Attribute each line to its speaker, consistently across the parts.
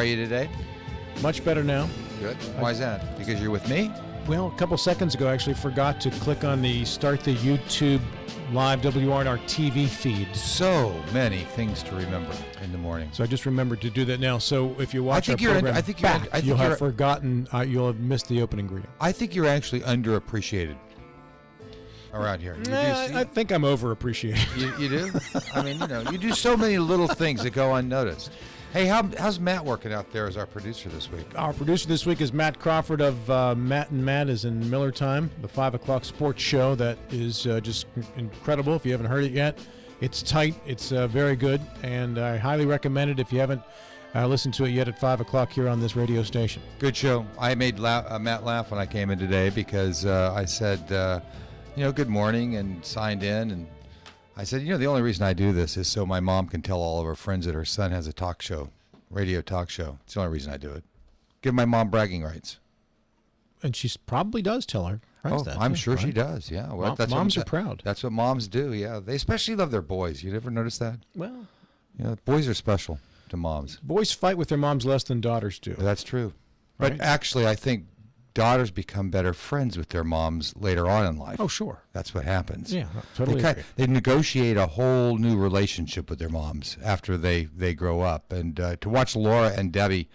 Speaker 1: you today?
Speaker 2: Much better now.
Speaker 1: Good. Why is that? Because you're with me?
Speaker 2: Well, a couple seconds ago, I actually forgot to click on the Start the YouTube Live WRNR TV feed.
Speaker 1: So many things to remember in the morning.
Speaker 2: So I just remembered to do that now. So if you watch our
Speaker 1: you're
Speaker 2: program you'll have
Speaker 1: you're-
Speaker 2: forgotten, you'll have missed the opening greeting.
Speaker 1: I think you're actually underappreciated around here.
Speaker 2: I think I'm overappreciated.
Speaker 1: You do? I mean, you do so many little things that go unnoticed. Hey, how's Matt working out there as our producer this week?
Speaker 2: Our producer this week is Matt Crawford of Matt and Matt is in Miller Time, the 5 o'clock sports show that is just incredible. If you haven't heard it yet, it's tight. It's very good, and I highly recommend it if you haven't listened to it yet at 5 o'clock here on this radio station.
Speaker 1: Good show. I made Matt laugh when I came in today because I said, good morning, and signed in, and I said, the only reason I do this is so my mom can tell all of her friends that her son has a talk show, radio talk show. It's the only reason I do it. Give my mom bragging rights.
Speaker 2: And she probably does tell her friends that.
Speaker 1: I'm sure she does, yeah. Well,
Speaker 2: moms are proud.
Speaker 1: That's what moms do, yeah. They especially love their boys. You ever notice that?
Speaker 2: Well.
Speaker 1: Boys are special to moms.
Speaker 2: Boys fight with their moms less than daughters do.
Speaker 1: That's true.
Speaker 2: Right?
Speaker 1: But actually, I think daughters become better friends with their moms later on in life.
Speaker 2: Oh, sure.
Speaker 1: That's what happens.
Speaker 2: Yeah, totally agree.
Speaker 1: They negotiate a whole new relationship with their moms after they grow up. And to watch Laura and Debbie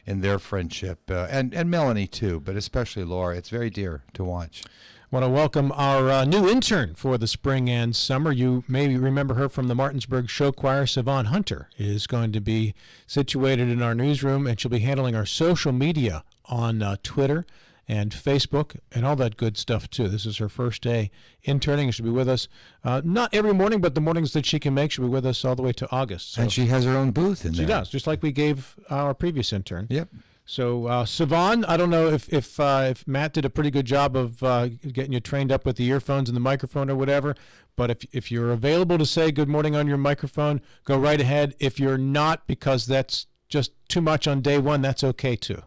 Speaker 1: in their friendship, and Melanie too, but especially Laura, it's very dear to watch.
Speaker 2: I want to welcome our new intern for the spring and summer. You may remember her from the Martinsburg Show Choir. Siobhan Hunter is going to be situated in our newsroom, and she'll be handling our social media on Twitter and Facebook and all that good stuff, too. This is her first day interning. She'll be with us not every morning, but the mornings that she can make. She'll be with us all the way to August. So
Speaker 1: and she has her own booth in there.
Speaker 2: She does, just like we gave our previous intern.
Speaker 1: Yep.
Speaker 2: So, Siobhan, I don't know if Matt did a pretty good job of getting you trained up with the earphones and the microphone or whatever, but if you're available to say good morning on your microphone, go right ahead. If you're not, because that's just too much on day one, that's okay, too.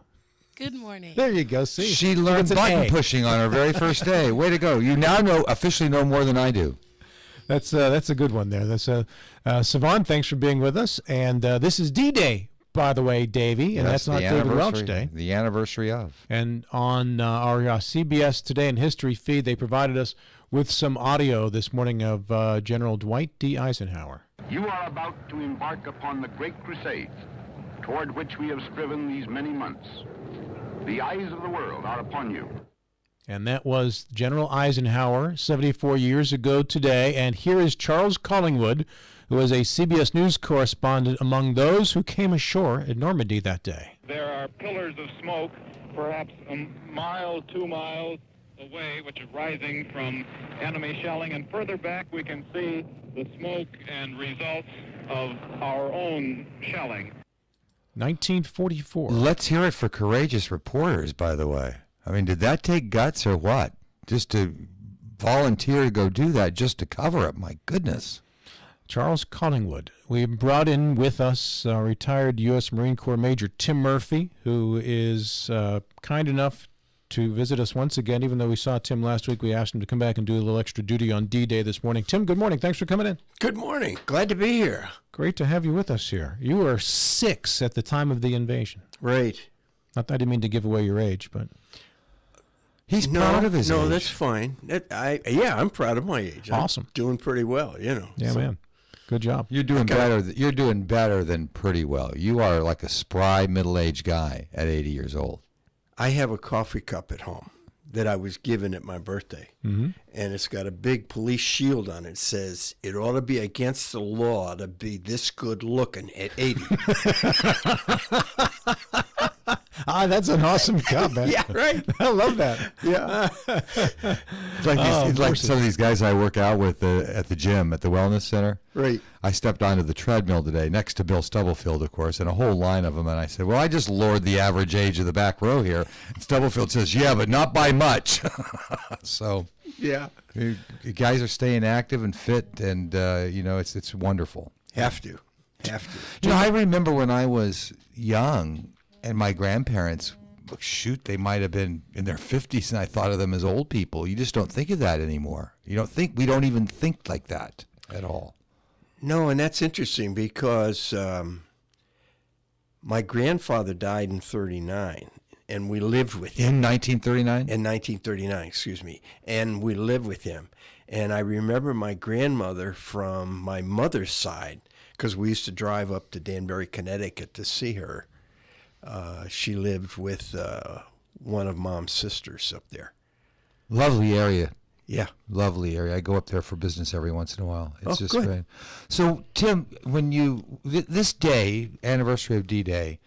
Speaker 3: Good morning.
Speaker 2: There you go. See,
Speaker 1: she learned button pushing on her very first day. Way to go! You now officially know more than I do.
Speaker 2: That's a good one there. That's Siobhan. Thanks for being with us. And this is D-Day, by the way, Davey, and that's not David Welch Day.
Speaker 1: The anniversary of.
Speaker 2: And on our CBS Today in History feed, they provided us with some audio this morning of General Dwight D. Eisenhower.
Speaker 4: You are about to embark upon the great crusade toward which we have striven these many months. The eyes of the world are upon you.
Speaker 2: And that was General Eisenhower 74 years ago today. And here is Charles Collingwood, who was a CBS News correspondent among those who came ashore at Normandy that day.
Speaker 5: There are pillars of smoke, perhaps a mile, 2 miles away, which is rising from enemy shelling. And further back, we can see the smoke and results of our own shelling.
Speaker 2: 1944.
Speaker 1: Let's hear it for courageous reporters, by the way. I mean, did that take guts or what? Just to volunteer to go do that just to cover it? My goodness.
Speaker 2: Charles Collingwood. We brought in with us retired U.S. Marine Corps Major Tim Murphy, who is kind enough to visit us once again. Even though we saw Tim last week, we asked him to come back and do a little extra duty on D-Day this morning. Tim, good morning. Thanks for coming in.
Speaker 6: Good morning. Glad to be here.
Speaker 2: Great to have you with us here. You were 6 at the time of the invasion.
Speaker 6: Right.
Speaker 2: Not that I didn't mean to give away your age, but...
Speaker 1: He's proud of his age.
Speaker 6: No, that's fine. I'm proud of my age.
Speaker 2: Awesome.
Speaker 6: I'm doing pretty well,
Speaker 2: Yeah,
Speaker 6: so.
Speaker 2: Man. Good job.
Speaker 1: You're doing better. You're doing better than pretty well. You are like a spry middle-aged guy at 80 years old.
Speaker 6: I have a coffee cup at home that I was given at my birthday, and it's got a big police shield on it. It says, it ought to be against the law to be this good looking at 80.
Speaker 2: That's an awesome cup, man.
Speaker 6: Yeah, right.
Speaker 2: I love that.
Speaker 6: Yeah.
Speaker 1: It's like some of these guys I work out with at the gym, at the wellness center.
Speaker 6: Right.
Speaker 1: I stepped onto the treadmill today next to Bill Stubblefield, of course, and a whole line of them. And I said, well, I just lowered the average age of the back row here. And Stubblefield says, yeah, but not by much. So
Speaker 6: Yeah.
Speaker 1: you guys are staying active and fit, and, it's wonderful.
Speaker 6: Have to.
Speaker 1: I remember when I was young, and my grandparents, they might have been in their 50s, and I thought of them as old people. You just don't think of that anymore. We don't even think like that at all.
Speaker 6: No, and that's interesting because My grandfather died in 39, and we lived with him.
Speaker 1: In 1939?
Speaker 6: In 1939, excuse me. And we lived with him. And I remember my grandmother from my mother's side, because we used to drive up to Danbury, Connecticut to see her. She lived with one of Mom's sisters up there.
Speaker 1: Lovely area.
Speaker 6: Yeah.
Speaker 1: Lovely area. I go up there for business every once in a while. It's just
Speaker 6: good.
Speaker 1: great. So, Tim, when this day, anniversary of D-Day,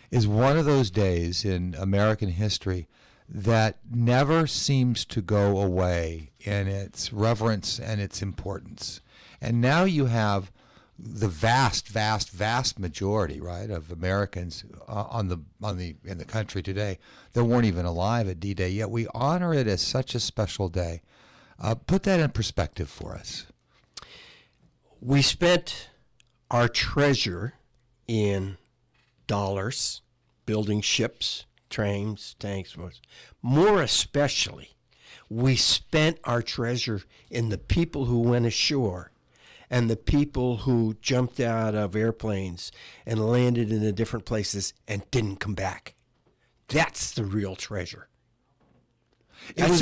Speaker 1: is one of those days in American history that never seems to go away in its reverence and its importance. And now you have the vast majority, right, of Americans in the country today that weren't even alive at D-Day. Yet we honor it as such a special day. Put that in perspective for us.
Speaker 6: We spent our treasure in dollars, building ships, trains, tanks. More especially, we spent our treasure in the people who went ashore and the people who jumped out of airplanes and landed in the different places and didn't come back. That's the real treasure. That's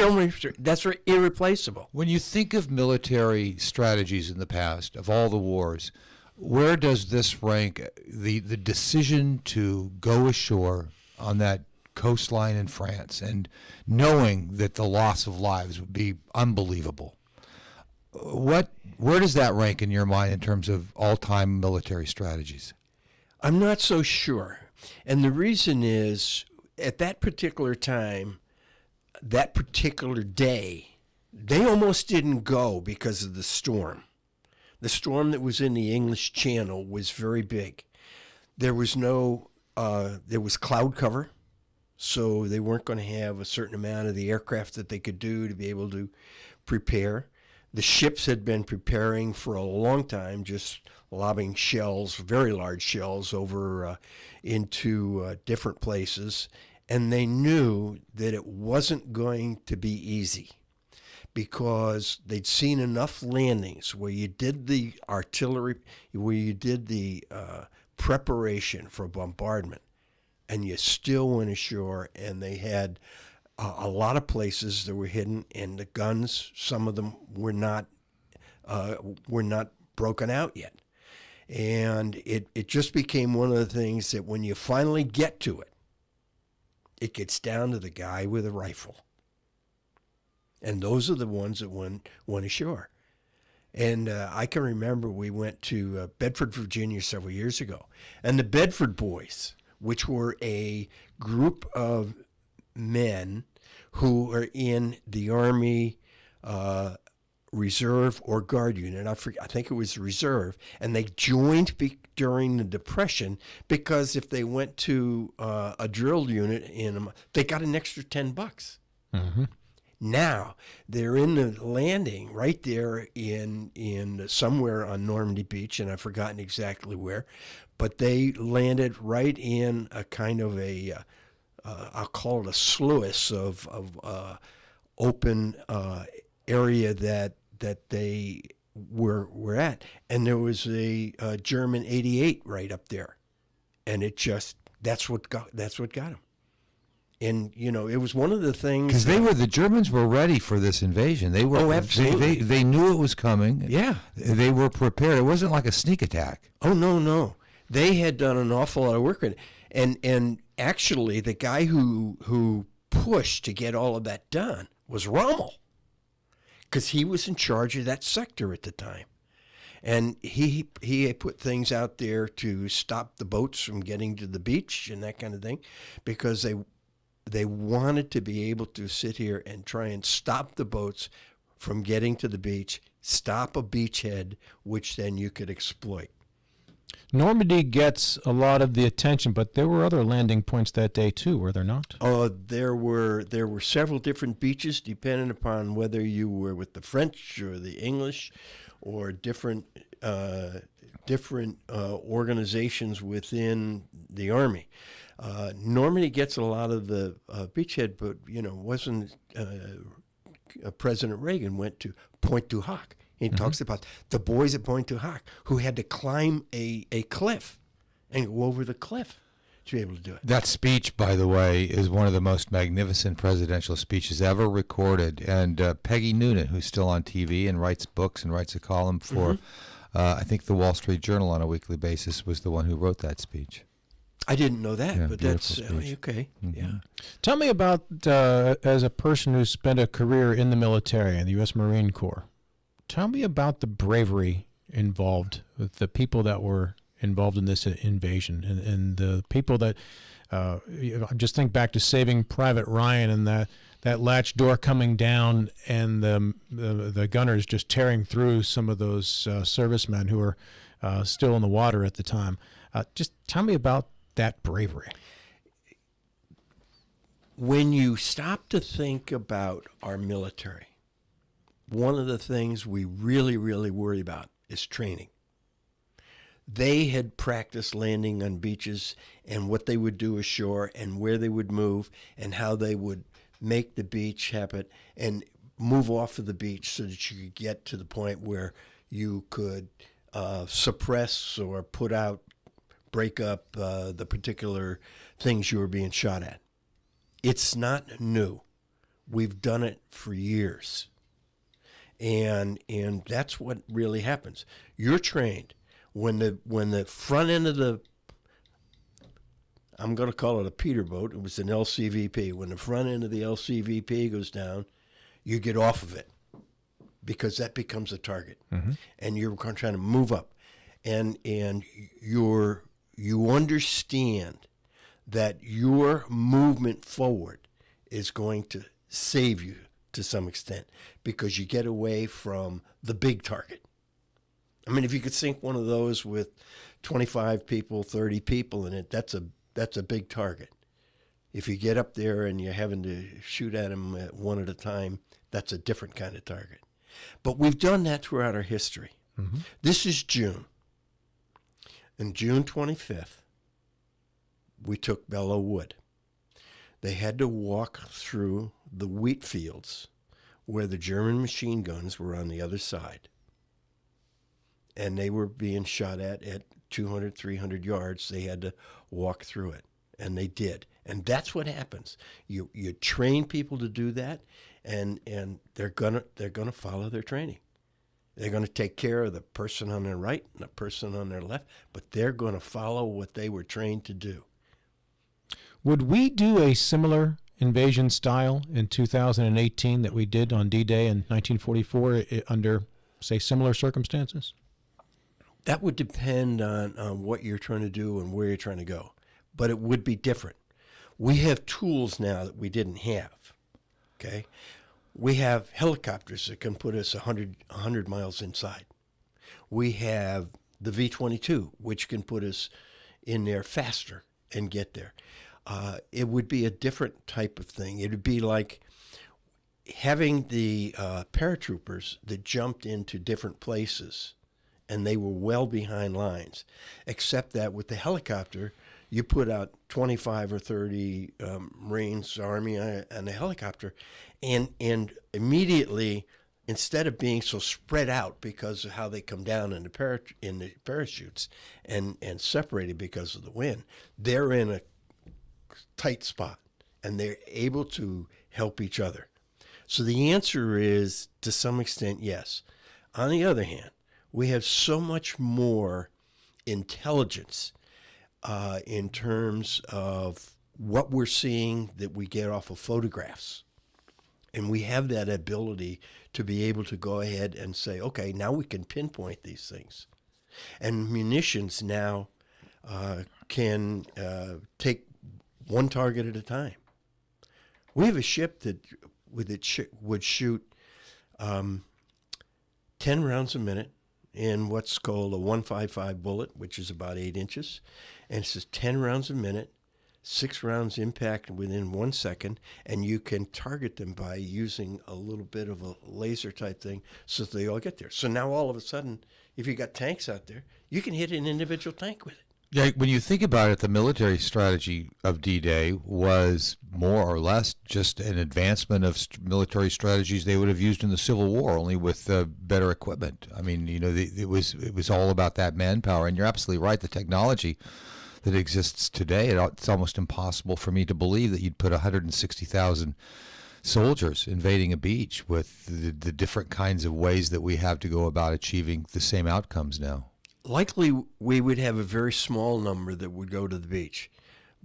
Speaker 6: irreplaceable.
Speaker 1: When you think of military strategies in the past, of all the wars, where does this rank the decision to go ashore on that coastline in France and knowing that the loss of lives would be unbelievable? Where does that rank in your mind in terms of all-time military strategies?
Speaker 6: I'm not so sure. And the reason is, at that particular time, that particular day, they almost didn't go because of the storm. The storm that was in the English Channel was very big. There was there was cloud cover, so they weren't going to have a certain amount of the aircraft that they could do to be able to prepare. The ships had been preparing for a long time, just lobbing shells, very large shells, over into different places. And they knew that it wasn't going to be easy because they'd seen enough landings where you did the artillery, where you did the preparation for bombardment, and you still went ashore, and they had a lot of places that were hidden, and the guns, some of them were not broken out yet. And it just became one of the things that when you finally get to it, it gets down to the guy with a rifle. And those are the ones that went ashore. And I can remember we went to Bedford, Virginia several years ago. And the Bedford Boys, which were a group of men who were in the Army Reserve or Guard Unit. I think it was Reserve. And they joined during the Depression because if they went to a drill unit, they got an extra $10.
Speaker 2: Mm-hmm.
Speaker 6: Now they're in the landing right there in somewhere on Normandy Beach, and I've forgotten exactly where, but they landed right in a kind of I'll call it a sluice of open area that they were at, and there was a German 88 right up there, and that's what got them. And it was one of the things
Speaker 1: because the Germans were ready for this invasion. They were.
Speaker 6: Oh, absolutely.
Speaker 1: They knew it was coming.
Speaker 6: Yeah,
Speaker 1: they were prepared. It wasn't like a sneak attack.
Speaker 6: Oh no, they had done an awful lot of work on it. And actually, the guy who pushed to get all of that done was Rommel, because he was in charge of that sector at the time, and he had put things out there to stop the boats from getting to the beach and that kind of thing, because they wanted to be able to sit here and try and stop the boats from getting to the beach, stop a beachhead, which then you could exploit.
Speaker 2: Normandy gets a lot of the attention, but there were other landing points that day too, were there not?
Speaker 6: There were several different beaches, depending upon whether you were with the French or the English, or different organizations within the Army. Normandy gets a lot of the beachhead, but wasn't. President Reagan went to Pointe du Hoc. He talks about the boys at Pointe du Hoc who had to climb a cliff and go over the cliff to be able to do it.
Speaker 1: That speech, by the way, is one of the most magnificent presidential speeches ever recorded. And Peggy Noonan, who's still on TV and writes books and writes a column for, I think, the Wall Street Journal on a weekly basis, was the one who wrote that speech.
Speaker 6: I didn't know that,
Speaker 1: Yeah,
Speaker 6: but
Speaker 1: beautiful
Speaker 6: that's
Speaker 1: speech.
Speaker 6: okay. Yeah.
Speaker 2: Tell me about, as a person who spent a career in the military, in the U.S. Marine Corps, tell me about the bravery involved with the people that were involved in this invasion and the people that, just think back to Saving Private Ryan and that latch door coming down and the gunners just tearing through some of those servicemen who were still in the water at the time. Just tell me about that bravery.
Speaker 6: When you stop to think about our military, one of the things we really, really worry about is training. They had practiced landing on beaches and what they would do ashore and where they would move and how they would make the beach happen and move off of the beach so that you could get to the point where you could suppress or break up the particular things you were being shot at. It's not new. We've done it for years. And that's what really happens. You're trained when the front end of the, I'm going to call it a Peterboat, it was an LCVP. When the front end of the LCVP goes down, you get off of it because that becomes a target. And you're trying to move up. And you understand that your movement forward is going to save you to some extent because you get away from the big target. I mean, if you could sink one of those with 25 people, 30 people in it, that's a big target. If you get up there and you're having to shoot at them one at a time, that's a different kind of target. But we've done that throughout our history. This is June. On June 25th, we took Belleau Wood. They had to walk through the wheat fields where the German machine guns were on the other side. And they were being shot at 200, 300 yards. They had to walk through it, and they did. And that's what happens. You train people to do that, and they're gonna follow their training. They're going to take care of the person on their right and the person on their left, but they're going to follow what they were trained to do.
Speaker 2: Would we do a similar invasion style in 2018 that we did on D-Day in 1944 under, say, similar circumstances?
Speaker 6: That would depend on what you're trying to do and where you're trying to go, but it would be different. We have tools now that we didn't have, okay? We have helicopters that can put us 100 miles inside. We have the V-22, which can put us in there faster and get there. It would be a different type of thing. It would be like having the paratroopers that jumped into different places, and they were well behind lines, except that with the helicopter, you put out 25 or 30 Marines, Army on the helicopter, and immediately, instead of being so spread out because of how they come down in the parachutes and separated because of the wind, they're in a tight spot, and they're able to help each other. So the answer is, to some extent, yes. On the other hand, we have so much more intelligence in terms of what we're seeing that we get off of photographs. And we have that ability to be able to go ahead and say, okay, now we can pinpoint these things. And munitions now can take one target at a time. We have a ship that would shoot 10 rounds a minute in what's called a 155 bullet, which is about 8 inches. And it says 10 rounds a minute, 6 rounds impact within 1 second, and you can target them by using a little bit of a laser type thing so that they all get there. So now all of a sudden, if you got tanks out there, you can hit an individual tank with it.
Speaker 1: Yeah, when you think about it, the military strategy of D-Day was more or less just an advancement of military strategies they would have used in the Civil War, only with better equipment. I mean, it was all about that manpower, and you're absolutely right. The technology that exists today. It's almost impossible for me to believe that you'd put 160,000 soldiers invading a beach with the different kinds of ways that we have to go about achieving the same outcomes now.
Speaker 6: Likely, we would have a very small number that would go to the beach.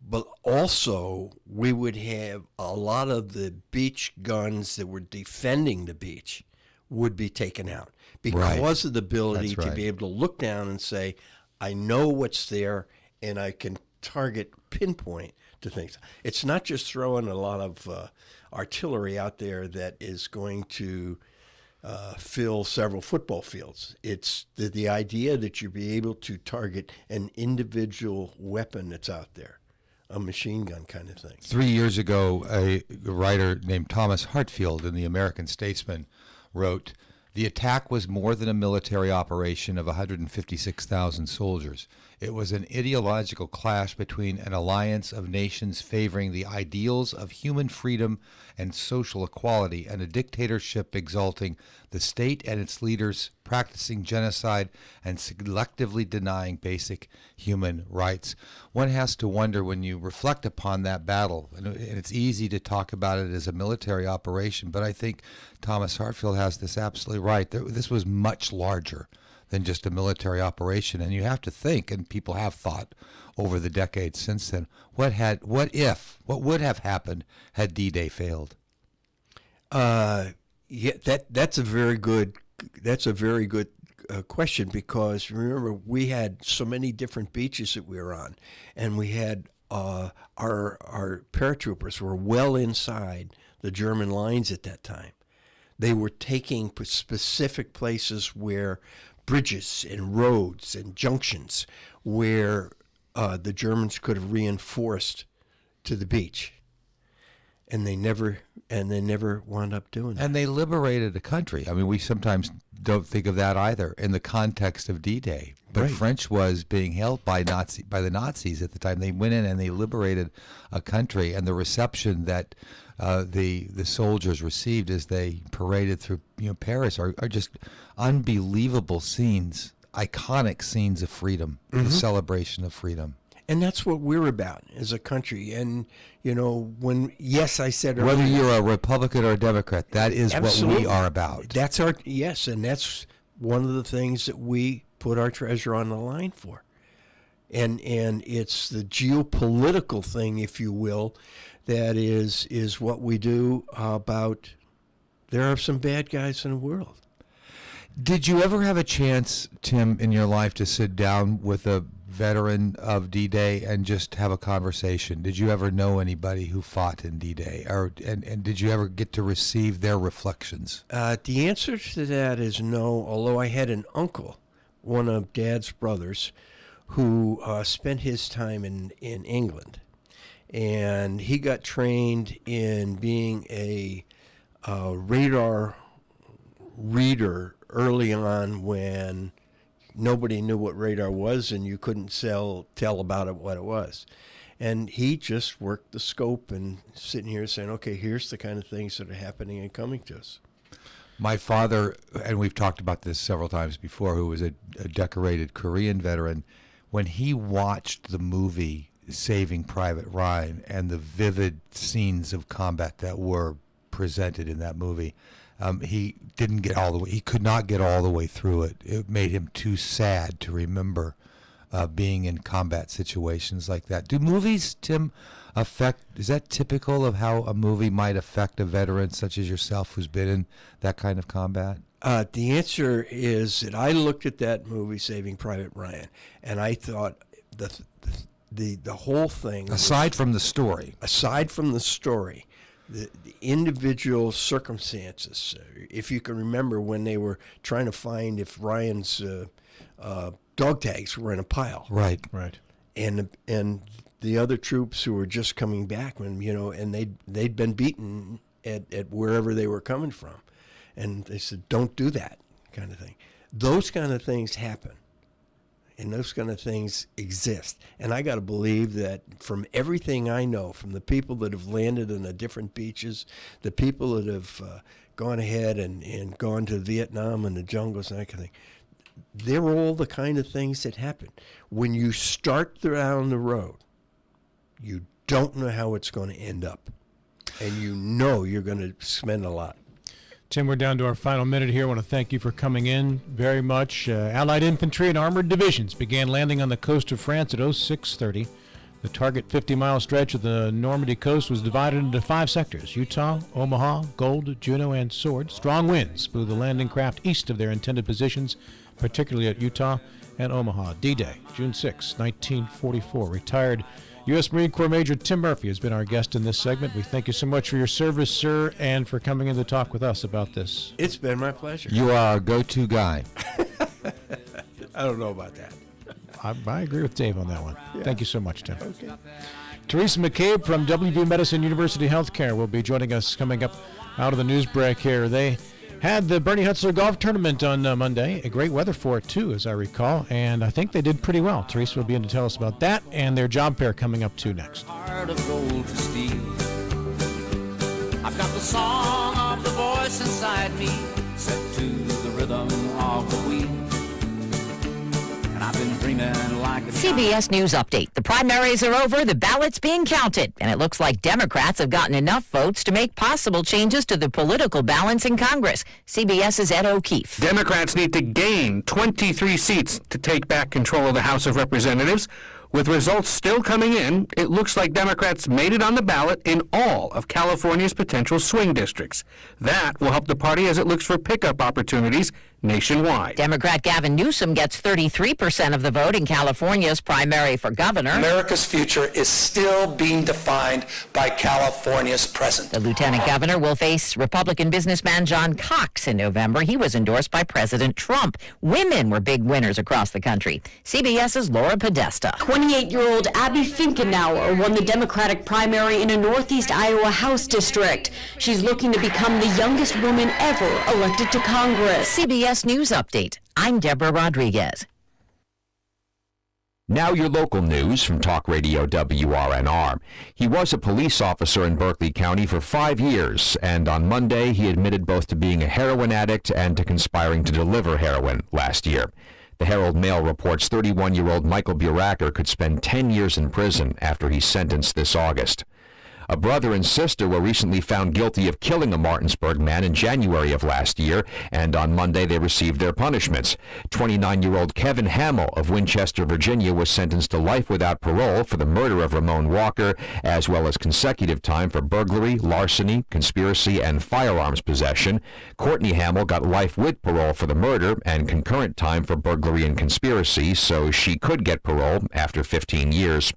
Speaker 6: But also, we would have a lot of the beach guns that were defending the beach would be taken out because of the ability to be able to look down and say, I know what's there, and I can target, pinpoint to things. It's not just throwing a lot of artillery out there that is going to fill several football fields. It's the idea that you'll be able to target an individual weapon that's out there, a machine gun kind of thing.
Speaker 1: 3 years ago, a writer named Thomas Hartfield in the American Statesman wrote, "The attack was more than a military operation of 156,000 soldiers. It was an ideological clash between an alliance of nations favoring the ideals of human freedom and social equality and a dictatorship exalting the state and its leaders practicing genocide and selectively denying basic human rights." One has to wonder when you reflect upon that battle, and it's easy to talk about it as a military operation, but I think Thomas Hartfield has this absolutely right. This was much larger than just a military operation, and you have to think, and people have thought over the decades since then, what would have happened had D-Day failed?
Speaker 6: That's a very good question, because remember, we had so many different beaches that we were on, and we had our paratroopers were well inside the German lines at that time. They were taking specific places where bridges and roads and junctions where the Germans could have reinforced to the beach, and they never wound up doing that.
Speaker 1: And they liberated a country. I mean, we sometimes don't think of that either in the context of D-Day. But French was being held by the Nazis at the time. They went in and they liberated a country, and the reception that the soldiers received as they paraded through Paris are just unbelievable scenes, iconic scenes of freedom, the celebration of freedom.
Speaker 6: And that's what we're about as a country. And, I said earlier,
Speaker 1: whether you're a Republican or a Democrat, that is what we are about.
Speaker 6: That's and that's one of the things that we put our treasure on the line for. And it's the geopolitical thing, if you will, that is what we do about there are some bad guys in the world.
Speaker 1: Did you ever have a chance, Tim, in your life to sit down with a veteran of D-Day and just have a conversation? Did you ever know anybody who fought in D-Day, and did you ever get to receive their reflections?
Speaker 6: The answer to that is no, although I had an uncle, one of Dad's brothers, who spent his time in England. And he got trained in being a radar reader early on when nobody knew what radar was and you couldn't tell about it what it was. And he just worked the scope and sitting here saying, okay, here's the kind of things that are happening and coming to us.
Speaker 1: My father, and we've talked about this several times before, who was a decorated Korean veteran, when he watched the movie Saving Private Ryan and the vivid scenes of combat that were presented in that movie, he didn't get all the way. He could not get all the way through it. It made him too sad to remember being in combat situations like that. Do movies, Tim, is that typical of how a movie might affect a veteran such as yourself who's been in that kind of combat?
Speaker 6: The answer is that I looked at that movie, Saving Private Ryan, and I thought the whole thing,
Speaker 1: aside from the story,
Speaker 6: the individual circumstances. If you can remember when they were trying to find if Ryan's dog tags were in a pile,
Speaker 1: right,
Speaker 6: and the other troops who were just coming back, when and they'd been beaten at wherever they were coming from, and they said, "Don't do that," kind of thing. Those kind of things happen. And those kind of things exist. And I got to believe that from everything I know, from the people that have landed on the different beaches, the people that have gone ahead and gone to Vietnam and the jungles and that kind of thing, they're all the kind of things that happen. When you start down the road, you don't know how it's going to end up. And you know you're going to spend a lot.
Speaker 2: Tim, we're down to our final minute here. I want to thank you for coming in very much. Allied infantry and armored divisions began landing on the coast of France at 06:30. The target 50-mile stretch of the Normandy coast was divided into 5 sectors: Utah, Omaha, Gold, Juneau, and Sword. Strong winds blew the landing craft east of their intended positions, particularly at Utah and Omaha. D-Day, June 6, 1944. Retired U.S. Marine Corps Major Tim Murphy has been our guest in this segment. We thank you so much for your service, sir, and for coming in to talk with us about this.
Speaker 6: It's been my pleasure.
Speaker 1: You are our go-to guy.
Speaker 6: I don't know about that.
Speaker 2: I agree with Dave on that one.
Speaker 6: Yeah.
Speaker 2: Thank you so much, Tim.
Speaker 6: Okay.
Speaker 2: Teresa McCabe from WVU Medicine University Healthcare will be joining us coming up out of the news break here. They had the Bernie Hutzler golf tournament on Monday. A great weather for it, too, as I recall, and I think they did pretty well. Teresa will be in to tell us about that and their job fair coming up, too, next.
Speaker 3: Heart of gold to steal. I've got the song of the voice inside me, set to the rhythm of the wheel. And I've been dreaming like a
Speaker 7: CBS News Update. The primaries are over, the ballots being counted, and it looks like Democrats have gotten enough votes to make possible changes to the political balance in Congress. CBS's Ed O'Keefe.
Speaker 8: Democrats need to gain 23 seats to take back control of the House of Representatives. With results still coming in, it looks like Democrats made it on the ballot in all of California's potential swing districts. That will help the party as it looks for pickup opportunities nationwide.
Speaker 7: Democrat Gavin Newsom gets 33% of the vote in California's primary for governor.
Speaker 9: America's future is still being defined by California's present.
Speaker 7: The lieutenant governor will face Republican businessman John Cox in November. He was endorsed by President Trump. Women were big winners across the country. CBS's Laura Podesta.
Speaker 10: 28-year-old Abby Finkenauer won the Democratic primary in a Northeast Iowa House district. She's looking to become the youngest woman ever elected to Congress.
Speaker 7: CBS News Update. I'm Deborah Rodriguez.
Speaker 11: Now your local news from Talk Radio WRNR. He was a police officer in Berkeley County for 5 years, and on Monday he admitted both to being a heroin addict and to conspiring to deliver heroin last year. The Herald Mail reports 31-year-old Michael Buracker could spend 10 years in prison after he's sentenced this August. A brother and sister were recently found guilty of killing a Martinsburg man in January of last year, and on Monday they received their punishments. 29-year-old Kevin Hamill of Winchester, Virginia, was sentenced to life without parole for the murder of Ramon Walker, as well as consecutive time for burglary, larceny, conspiracy, and firearms possession. Courtney Hamill got life with parole for the murder and concurrent time for burglary and conspiracy, so she could get parole after 15 years.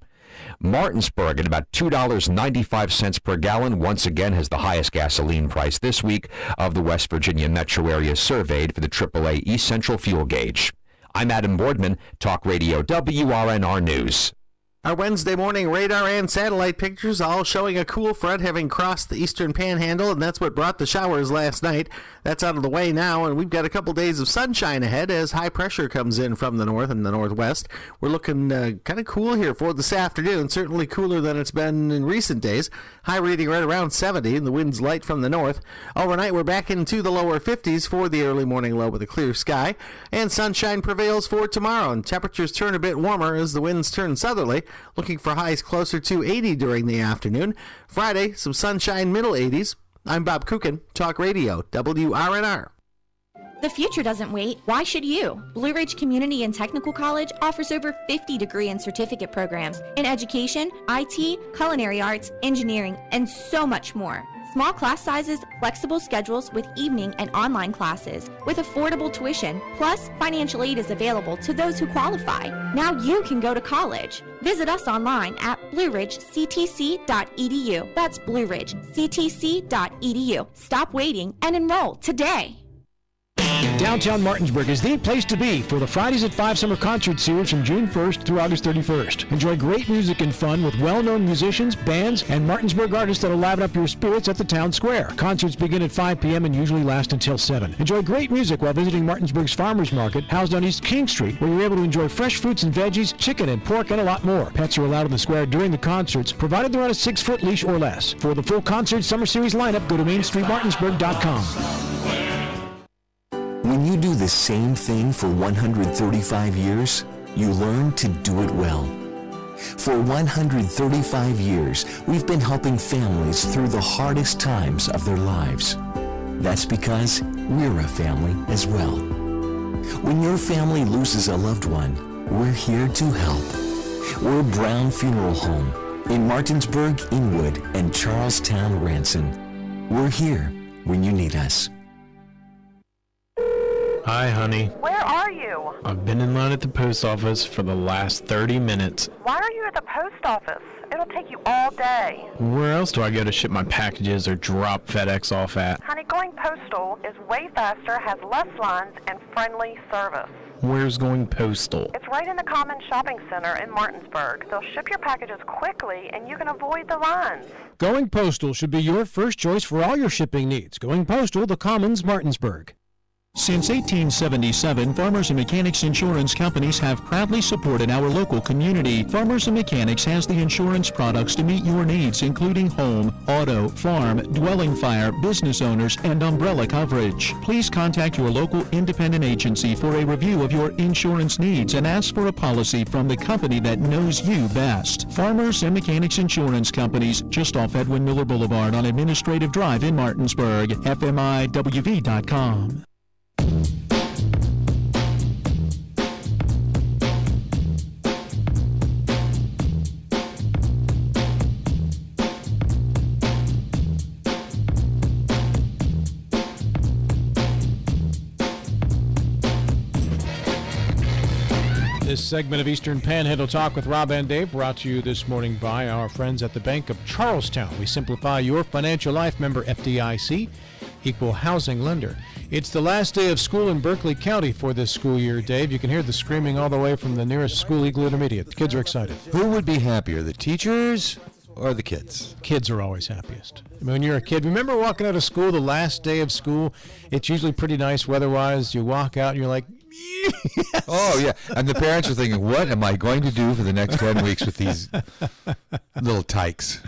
Speaker 11: Martinsburg, at about $2.95 per gallon, once again has the highest gasoline price this week of the West Virginia metro area surveyed for the AAA East Central fuel gauge. I'm Adam Boardman, Talk Radio WRNR News.
Speaker 12: Our Wednesday morning radar and satellite pictures all showing a cool front having crossed the eastern panhandle, and that's what brought the showers last night. That's out of the way now, and we've got a couple days of sunshine ahead as high pressure comes in from the north and the northwest. We're looking kind of cool here for this afternoon, certainly cooler than it's been in recent days. High reading right around 70, and the wind's light from the north. Overnight, we're back into the lower 50s for the early morning low with a clear sky, and sunshine prevails for tomorrow, and temperatures turn a bit warmer as the winds turn southerly. Looking for highs closer to 80 during the afternoon. Friday, some sunshine, middle 80s. I'm Bob Kukin, Talk Radio, WRNR.
Speaker 13: The future doesn't wait. Why should you? Blue Ridge Community and Technical College offers over 50 degree and certificate programs in education, IT, culinary arts, engineering, and so much more. Small class sizes, flexible schedules with evening and online classes, with affordable tuition, plus financial aid is available to those who qualify. Now you can go to college. Visit us online at blueridgectc.edu. That's blueridgectc.edu. Stop waiting and enroll today.
Speaker 2: Downtown Martinsburg is the place to be for the Fridays at 5 summer concert series from June 1st through August 31st. Enjoy great music and fun with well-known musicians, bands, and Martinsburg artists that will liven up your spirits at the town square. Concerts begin at 5 p.m. and usually last until 7. Enjoy great music while visiting Martinsburg's Farmers Market, housed on East King Street, where you're able to enjoy fresh fruits and veggies, chicken and pork, and a lot more. Pets are allowed in the square during the concerts, provided they're on a 6-foot leash or less. For the full concert summer series lineup, go to MainStreetMartinsburg.com.
Speaker 14: When you do the same thing for 135 years, you learn to do it well. For 135 years, we've been helping families through the hardest times of their lives. That's because we're a family as well. When your family loses a loved one, we're here to help. We're Brown Funeral Home in Martinsburg, Inwood, and Charlestown, Ranson. We're here when you need us.
Speaker 2: Hi, honey.
Speaker 15: Where are you?
Speaker 2: I've been in line at the post office for the last 30 minutes.
Speaker 15: Why are you at the post office? It'll take you all day.
Speaker 2: Where else do I go to ship my packages or drop FedEx off at?
Speaker 15: Honey, going postal is way faster, has less lines, and friendly service.
Speaker 2: Where's going postal?
Speaker 15: It's right in the Common Shopping Center in Martinsburg. They'll ship your packages quickly, and you can avoid the lines.
Speaker 2: Going postal should be your first choice for all your shipping needs. Going postal, the Commons, Martinsburg.
Speaker 16: Since 1877, Farmers & Mechanics insurance companies have proudly supported our local community. Farmers & Mechanics has the insurance products to meet your needs, including home, auto, farm, dwelling fire, business owners, and umbrella coverage. Please contact your local independent agency for a review of your insurance needs and ask for a policy from the company that knows you best. Farmers & Mechanics insurance companies, just off Edwin Miller Boulevard on Administrative Drive in Martinsburg. FMIWV.com.
Speaker 2: This segment of Eastern Panhandle Talk with Rob and Dave brought to you this morning by our friends at the Bank of Charlestown. We simplify your financial life. Member FDIC, equal housing lender. It's the last day of school in Berkeley County for this school year, Dave. You can hear the screaming all the way from the nearest school, Eagle Intermediate. The kids are excited.
Speaker 1: Who would be happier, the teachers or the kids?
Speaker 2: Kids are always happiest. I mean, when you're a kid, remember walking out of school, the last day of school, it's usually pretty nice weather-wise. You walk out and you're like, yes.
Speaker 1: Oh, yeah. And the parents are thinking, what am I going to do for the next 10 weeks with these little tykes?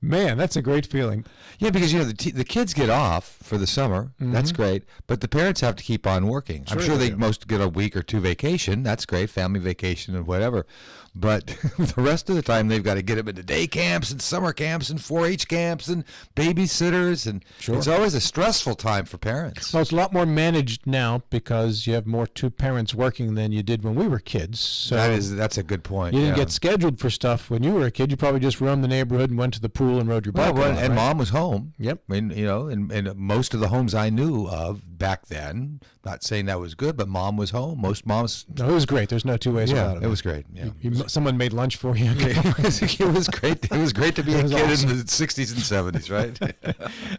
Speaker 2: Man, that's a great feeling.
Speaker 1: Yeah, because, you know, the kids get off for the summer. Mm-hmm. That's great. But the parents have to keep on working. I'm sure they most get a week or two vacation. That's great, family vacation and whatever. But the rest of the time, they've got to get them into day camps and summer camps and 4-H camps and babysitters. And it's always a stressful time for parents.
Speaker 2: Well, it's a lot more managed now because you have more two parents working than you did when we were kids. So
Speaker 1: that's a good point.
Speaker 2: You didn't get scheduled for stuff when you were a kid. You probably just roamed the neighborhood and went to the pool and rode your bike.
Speaker 1: Well, and
Speaker 2: right?
Speaker 1: Mom was home.
Speaker 2: Yep.
Speaker 1: I mean, you know, and most of the homes I knew of back then, not saying that was good, but Mom was home. Most moms.
Speaker 2: No, it was great. There's no two ways about it.
Speaker 1: It was great. Yeah.
Speaker 2: Someone made lunch for you.
Speaker 1: It was great. It was great to be a kid awesome. In the 60s and 70s, right?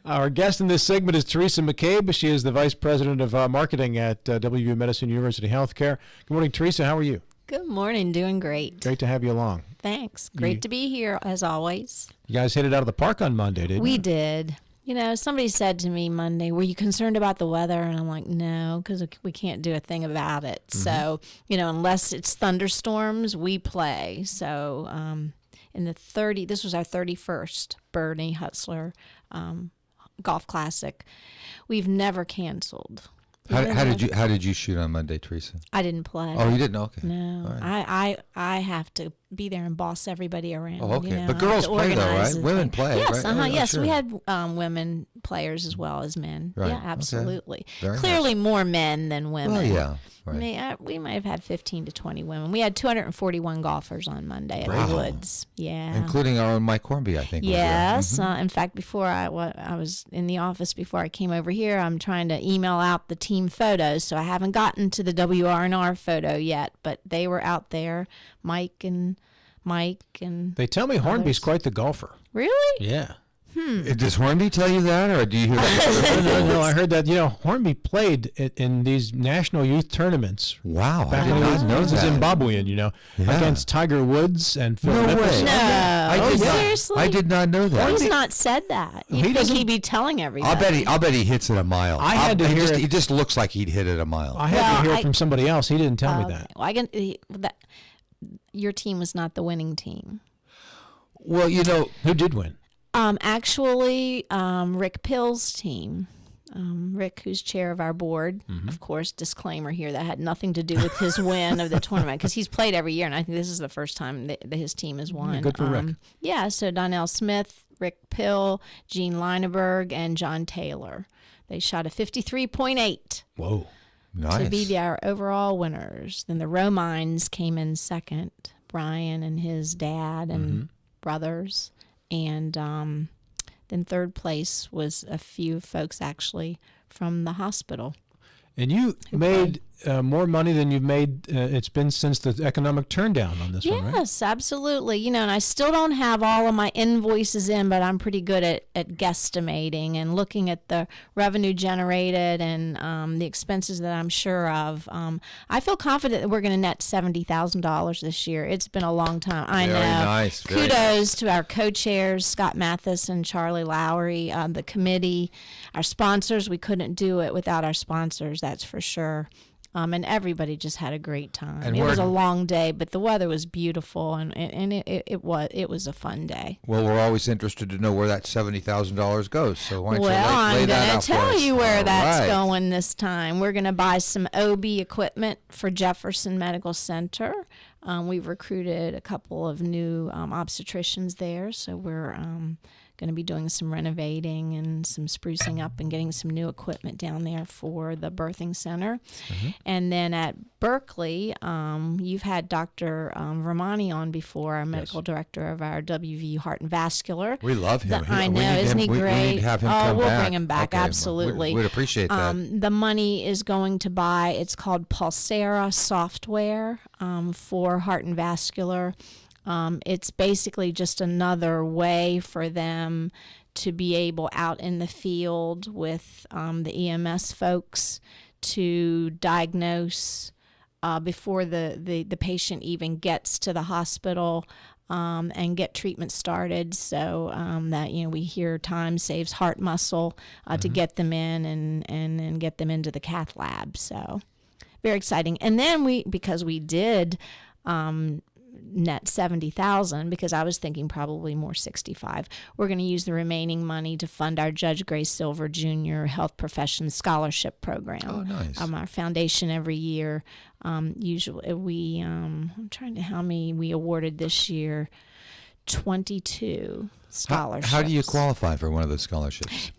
Speaker 2: Our guest in this segment is Teresa McCabe. She is the Vice President of Marketing at WVU Medicine University Healthcare. Good morning, Teresa. How are you?
Speaker 17: Good morning. Doing great.
Speaker 2: Great to have you along.
Speaker 17: Thanks. Great to be here, as always.
Speaker 2: You guys hit it out of the park on Monday, didn't you?
Speaker 17: We did. You know, somebody said to me Monday, were you concerned about the weather? And I'm like, no, because we can't do a thing about it. Mm-hmm. So, you know, unless it's thunderstorms, we play. So in this was our 31st Bernie Hutzler Golf Classic. We've never canceled.
Speaker 1: How did you shoot on Monday, Teresa?
Speaker 17: I didn't play.
Speaker 1: Oh, you didn't? Okay.
Speaker 17: No, right. I have to be there and boss everybody around.
Speaker 1: Oh, okay.
Speaker 17: You know?
Speaker 1: But girls play though, right? Women play,
Speaker 17: yes,
Speaker 1: right?
Speaker 17: Yes,
Speaker 1: sure.
Speaker 17: we had women players as well as men.
Speaker 1: Right.
Speaker 17: Yeah, absolutely.
Speaker 1: Okay.
Speaker 17: Clearly more men than women.
Speaker 1: Well, yeah. Right.
Speaker 17: We might have had 15 to 20 women. We had 241 golfers on Monday at the Woods. Yeah.
Speaker 1: Including our own Mike Hornby, I think.
Speaker 17: Yes.
Speaker 1: Was there. Mm-hmm.
Speaker 17: In fact, before I was in the office before I came over here, I'm trying to email out the team photos, so I haven't gotten to the WRNR photo yet, but they were out there, Mike and
Speaker 2: They tell me Hornby's quite the golfer.
Speaker 17: Really?
Speaker 2: Yeah.
Speaker 1: Does Hornby tell you that, or do you hear that?
Speaker 2: No, I heard that. You know, Hornby played in these national youth tournaments.
Speaker 1: Wow,
Speaker 2: back
Speaker 1: I did not know that.
Speaker 2: Zimbabwean, you know, against Tiger Woods and Phil Mickelson.
Speaker 17: No, seriously?
Speaker 1: I did not know that.
Speaker 17: He's not said that. You'd think he'd be telling everybody.
Speaker 1: I'll bet he hits it a mile.
Speaker 2: I had to hear it.
Speaker 1: He just looks like he'd hit it a mile.
Speaker 2: I had to hear it from somebody else. He didn't tell me that.
Speaker 17: Well, your team was not the winning team.
Speaker 1: Well, you know,
Speaker 2: who did win?
Speaker 17: Actually, Rick Pill's team. Rick, who's chair of our board. Of course, disclaimer here, that had nothing to do with his win of the tournament, because he's played every year, and I think this is the first time that his team has won.
Speaker 2: Yeah, good for Rick.
Speaker 17: Yeah, so Donnell Smith, Rick Pill, Gene Lineberg, and John Taylor. They shot a 53.8.
Speaker 2: Whoa,
Speaker 1: nice.
Speaker 17: To be our overall winners. Then the Romines came in second, Brian and his dad and brothers. And then third place was a few folks actually from the hospital.
Speaker 2: And you made more money than you've made, it's been since the economic turndown on this one, right?
Speaker 17: Yes, absolutely. And I still don't have all of my invoices in, but I'm pretty good at guesstimating and looking at the revenue generated and the expenses that I'm sure of. I feel confident that we're going to net $70,000 this year. It's been a long time. I know.
Speaker 1: Nice. Very
Speaker 17: Kudos
Speaker 1: nice.
Speaker 17: to our co-chairs, Scott Mathis and Charlie Lowry, the committee, our sponsors. We couldn't do it without our sponsors, that's for sure. And everybody just had a great time.
Speaker 1: And
Speaker 17: it was a long day, but the weather was beautiful, and it was a fun day.
Speaker 1: Well, we're always interested to know where that $70,000 goes. So why don't you lay
Speaker 17: I'm
Speaker 1: that
Speaker 17: going
Speaker 1: out
Speaker 17: to
Speaker 1: for
Speaker 17: tell
Speaker 1: us?
Speaker 17: you where
Speaker 1: All
Speaker 17: that's
Speaker 1: right.
Speaker 17: going this time. We're going to buy some OB equipment for Jefferson Medical Center. We've recruited a couple of new obstetricians there, so we're going to be doing some renovating and some sprucing up and getting some new equipment down there for the birthing center. And then at Berkeley, you've had Dr. Vermani on before, our medical director of our WVU Heart and Vascular.
Speaker 1: We love him.
Speaker 17: I
Speaker 1: We
Speaker 17: know,
Speaker 1: need
Speaker 17: isn't he
Speaker 1: him-
Speaker 17: great?
Speaker 1: We need to have him
Speaker 17: oh,
Speaker 1: come
Speaker 17: we'll
Speaker 1: back.
Speaker 17: bring him back,
Speaker 1: Okay,
Speaker 17: absolutely.
Speaker 1: We'd appreciate that.
Speaker 17: The money is going to buy, it's called Pulsera software for Heart and Vascular. It's basically just another way for them to be able out in the field with the EMS folks to diagnose before the patient even gets to the hospital and get treatment started, so that we hear time saves heart muscle to get them in and get them into the cath lab. So very exciting. And then because we did net 70,000, because I was thinking probably more 65. We're going to use the remaining money to fund our Judge Grace Silver Jr. Health Professions Scholarship Program.
Speaker 1: Oh, nice.
Speaker 17: Our foundation every year. Usually we, I'm trying to how many we awarded this year. 22 scholarships.
Speaker 1: How do you qualify for one of those scholarships?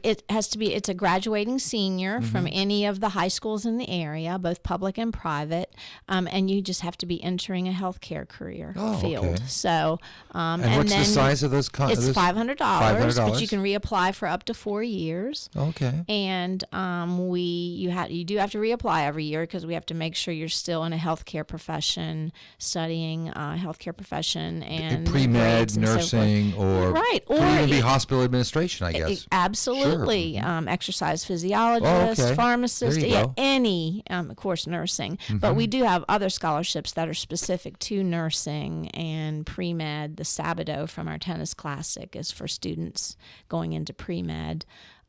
Speaker 17: It has to be, it's a graduating senior from any of the high schools in the area, both public and private, and you just have to be entering a healthcare career field.
Speaker 1: Okay.
Speaker 17: So,
Speaker 1: and what's the size of those?
Speaker 17: It's $500,
Speaker 1: $500,
Speaker 17: but you can reapply for up to 4 years.
Speaker 1: Okay.
Speaker 17: And you do have to reapply every year, because we have to make sure you're still in a healthcare profession, studying healthcare profession and
Speaker 1: pre-med,
Speaker 17: grades and so forth.
Speaker 1: nursing, or
Speaker 17: right,
Speaker 1: could even be hospital administration, I guess.
Speaker 17: Absolutely.
Speaker 1: Sure.
Speaker 17: Exercise physiologist, pharmacist,
Speaker 1: There you go.
Speaker 17: any, of course, nursing. But we do have other scholarships that are specific to nursing and pre-med. The Sabato from our tennis classic is for students going into pre-med.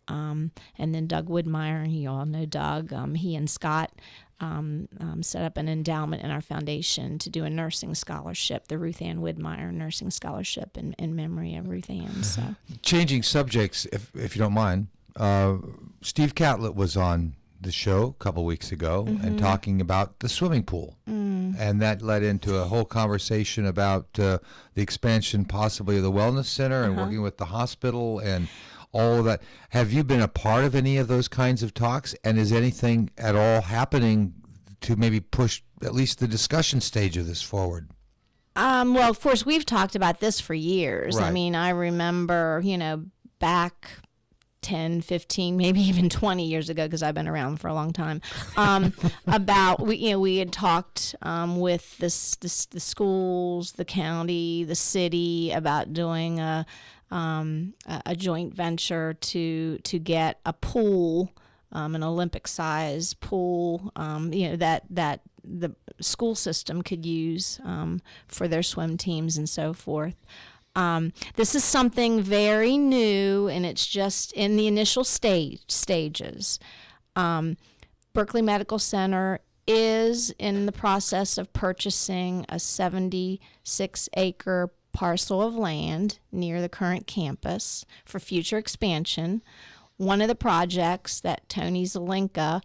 Speaker 17: And then Doug Woodmeyer, you all know Doug, he and Scott set up an endowment in our foundation to do a nursing scholarship, the Ruth Ann Widmeyer Nursing Scholarship in memory of Ruth Ann. So,
Speaker 1: changing subjects, if you don't mind, Steve Catlett was on the show a couple weeks ago and talking about the swimming pool. And that led into a whole conversation about the expansion possibly of the wellness center and working with the hospital and all of that. Have you been a part of any of those kinds of talks? And is anything at all happening to maybe push at least the discussion stage of this forward?
Speaker 17: Well, of course, we've talked about this for years.
Speaker 1: Right.
Speaker 17: I mean, I remember, back 10, 15, maybe even 20 years ago, because I've been around for a long time, about, we had talked with the schools, the county, the city about doing a joint venture to get a pool, an Olympic-size pool, that the school system could use for their swim teams and so forth. This is something very new, and it's just in the initial stages. Berkeley Medical Center is in the process of purchasing a 76-acre parcel of land near the current campus for future expansion. one of the projects that Tony Zelenka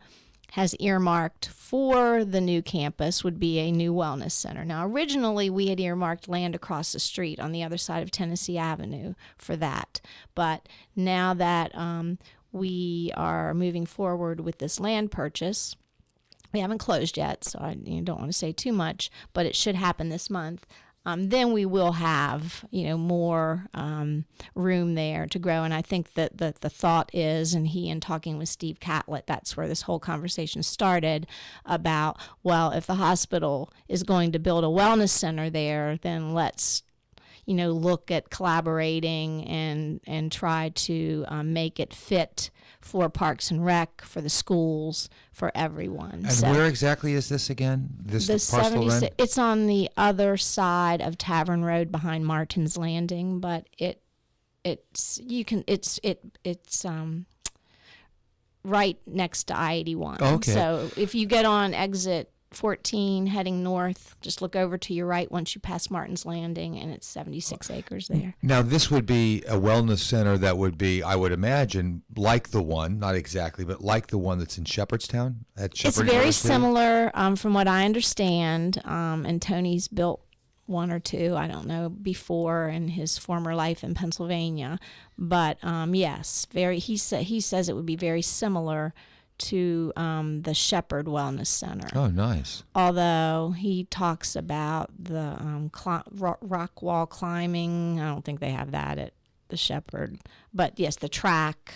Speaker 17: has earmarked for the new campus would be a new wellness center. Now, originally, we had earmarked land across the street on the other side of Tennessee Avenue for that. But now that we are moving forward with this land purchase, we haven't closed yet, so I don't want to say too much, but it should happen this month. Then we will have, more room there to grow. And I think that the thought is, and in talking with Steve Catlett, that's where this whole conversation started about, well, if the hospital is going to build a wellness center there, then let's, look at collaborating and try to make it fit for Parks and Rec, for the schools, for everyone.
Speaker 1: And where exactly is this again? This parcel then?
Speaker 17: It's on the other side of Tavern Road behind Martin's Landing, but it's right next to I-81.
Speaker 1: Okay.
Speaker 17: So if you get on exit 14 heading north, just look over to your right once you pass Martin's Landing, and it's 76 acres there.
Speaker 1: Now, this would be a wellness center that would be, I would imagine, like the one, not exactly, but like the one that's in Shepherdstown at Shepherd
Speaker 17: It's very
Speaker 1: University?
Speaker 17: similar from what I understand, and Tony's built one or two, I don't know, before in his former life in Pennsylvania. But yes, he says it would be very similar to the Shepherd Wellness Center.
Speaker 1: Oh, nice.
Speaker 17: Although he talks about the rock wall climbing. I don't think they have that at the Shepherd. But yes, the track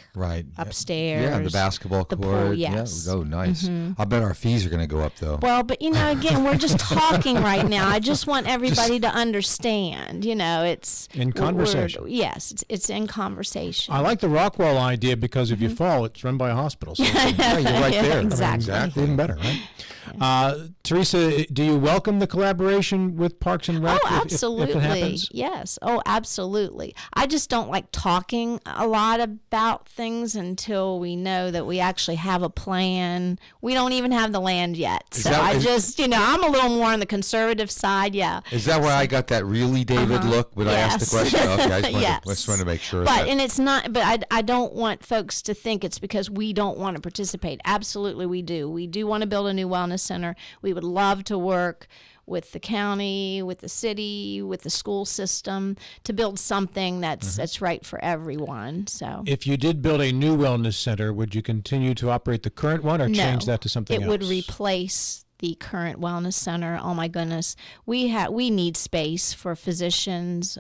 Speaker 17: upstairs.
Speaker 1: Yeah, the basketball court.
Speaker 17: The pool, yes.
Speaker 1: Yeah, oh, nice.
Speaker 17: Mm-hmm.
Speaker 1: I bet our fees are going to go up, though.
Speaker 17: Well, but, again, we're just talking right now. I just want everybody to understand, it's...
Speaker 2: In conversation.
Speaker 17: Yes, it's in conversation.
Speaker 2: I like the rock wall idea because if you fall, it's run by a hospital. So yeah, you're right there.
Speaker 17: Exactly.
Speaker 2: Even better, right? Teresa, do you welcome the collaboration with Parks and Rec?
Speaker 17: Oh, absolutely.
Speaker 2: If it happens?
Speaker 17: Yes. Oh, absolutely. I just don't like talking a lot about things until we know that we actually have a plan. We don't even have the land yet. So I'm a little more on the conservative side, yeah.
Speaker 1: Is that why I got that really David look when I asked the question? Okay, I just wanted to make sure.
Speaker 17: And it's not, but I don't want folks to think it's because we don't want to participate. Absolutely we do. We do want to build a new wellness center. We would love to work with the county, with the city, with the school system to build something that's right for everyone. So,
Speaker 2: if you did build a new wellness center, would you continue to operate the current one or change that to something else?
Speaker 17: It would replace the current wellness center. Oh my goodness, we need space for physicians.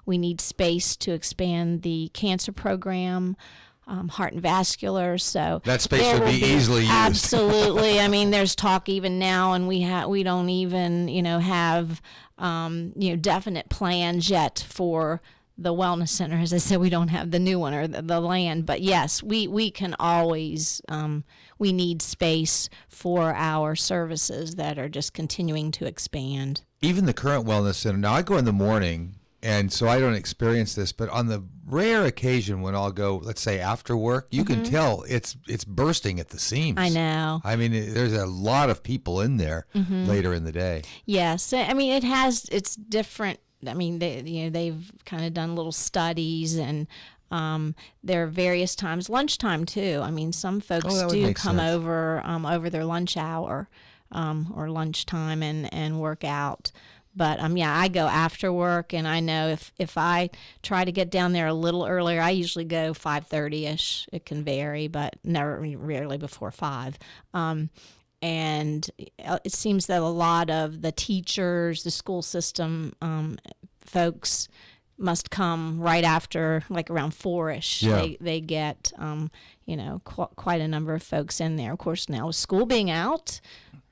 Speaker 17: We need space to expand the cancer program. Heart and vascular, so
Speaker 1: that space would be easily used.
Speaker 17: Absolutely. I mean, there's talk even now, and we don't even have definite plans yet for the wellness center. As I said, we don't have the new one or the land, but yes, we can always we need space for our services that are just continuing to expand.
Speaker 1: Even the current wellness center. Now I go in the morning. And so I don't experience this, but on the rare occasion when I'll go, let's say after work, you can tell it's bursting at the seams.
Speaker 17: I know.
Speaker 1: I mean, there's a lot of people in there later in the day.
Speaker 17: Yes, I mean it's different. I mean, they've kind of done little studies, and there are various times, lunchtime too. I mean, some folks do come over their lunch hour or lunchtime and work out. But I go after work, and I know if I try to get down there a little earlier, I usually go 5:30ish. It can vary, but rarely before 5. And it seems that a lot of the teachers, the school system folks must come right after, like around 4ish.
Speaker 1: Yeah.
Speaker 17: They get quite a number of folks in there. Of course, now with school being out,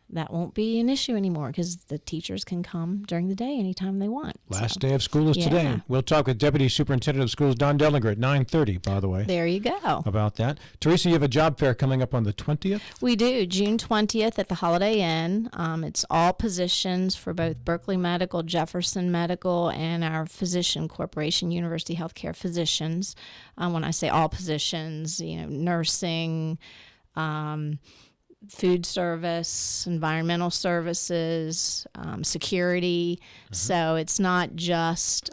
Speaker 17: that won't be an issue anymore because the teachers can come during the day anytime they want.
Speaker 2: Last day of school is today. We'll talk with Deputy Superintendent of Schools Don Dellinger at 9:30, by the way.
Speaker 17: There you go.
Speaker 2: About that. Teresa, you have a job fair coming up on the 20th?
Speaker 17: We do, June 20th at the Holiday Inn. It's all positions for both Berkeley Medical, Jefferson Medical, and our physician corporation, University Healthcare Physicians. When I say all positions, nursing, food service, environmental services, security. So it's not just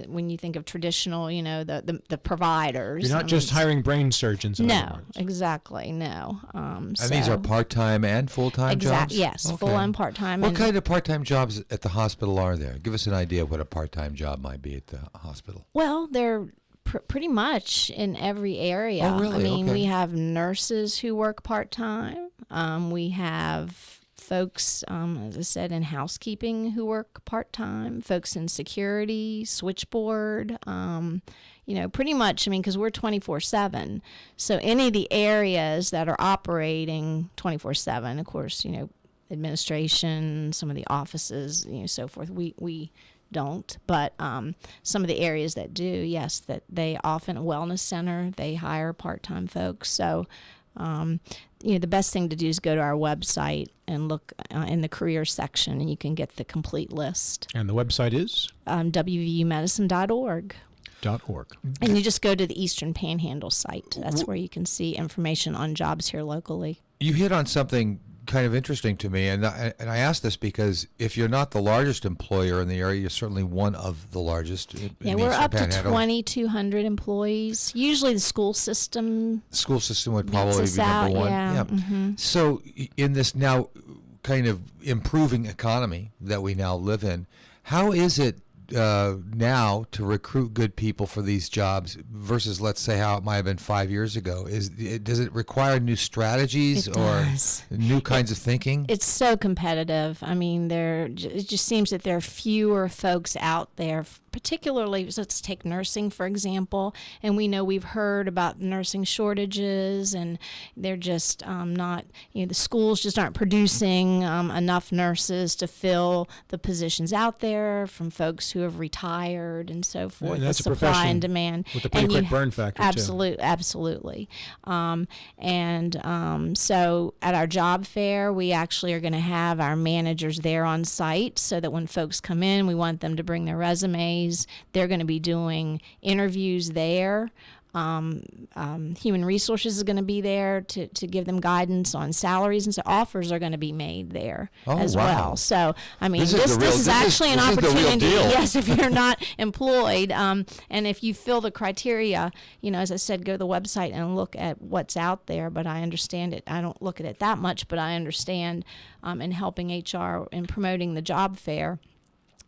Speaker 17: when you think of traditional, the providers.
Speaker 2: You're not just hiring brain surgeons. In other words.
Speaker 17: Exactly. No.
Speaker 1: And these are part-time and full-time jobs?
Speaker 17: Yes,
Speaker 1: Okay.
Speaker 17: full and part-time.
Speaker 1: What kind of part-time jobs at the hospital are there? Give us an idea of what a part-time job might be at the hospital.
Speaker 17: Well, they're pretty much in every area.
Speaker 1: Oh, really?
Speaker 17: I mean,
Speaker 1: Okay.
Speaker 17: we have nurses who work part-time. We have folks, as I said, in housekeeping who work part-time, folks in security, switchboard, pretty much, because we're 24/7. So any of the areas that are operating 24/7, of course, administration, some of the offices, so forth, we don't, but some of the areas that do, yes, that they often, a wellness center, they hire part-time folks. So the best thing to do is go to our website and look in the career section, and you can get the complete list.
Speaker 2: And the website is?
Speaker 17: wvumedicine.org.
Speaker 2: .org.
Speaker 17: And you just go to the Eastern Panhandle site. That's where you can see information on jobs here locally.
Speaker 1: You hit on something kind of interesting to me, and I ask this because if you're not the largest employer in the area, you're certainly one of the largest.
Speaker 17: We're up to 2,200 employees. Usually the school system.
Speaker 1: School system would probably be number one.
Speaker 17: Yeah. Mm-hmm.
Speaker 1: So in this now kind of improving economy that we now live in, how is it now to recruit good people for these jobs versus, let's say, how it might have been 5 years ago? Does it require new strategies or new kinds of thinking?
Speaker 17: It's so competitive. I mean, it just seems that there are fewer folks out there, particularly, let's take nursing, for example, and we know we've heard about nursing shortages, and they're just not, the schools just aren't producing enough nurses to fill the positions out there from folks who have retired and so forth.
Speaker 2: And that's
Speaker 17: the
Speaker 2: a
Speaker 17: supply and demand.
Speaker 2: With a pretty quick burn factor,
Speaker 17: Absolutely. So at our job fair, we actually are going to have our managers there on site so that when folks come in, we want them to bring their resumes. They're going to be doing interviews there. Human Resources is going to be there to give them guidance on salaries, and so offers are going to be made there as well. So, I mean, this is actually an opportunity. Yes, if you're not employed, and if you fill the criteria, as I said, go to the website and look at what's out there. But I understand it. I don't look at it that much, but I understand in helping HR and promoting the job fair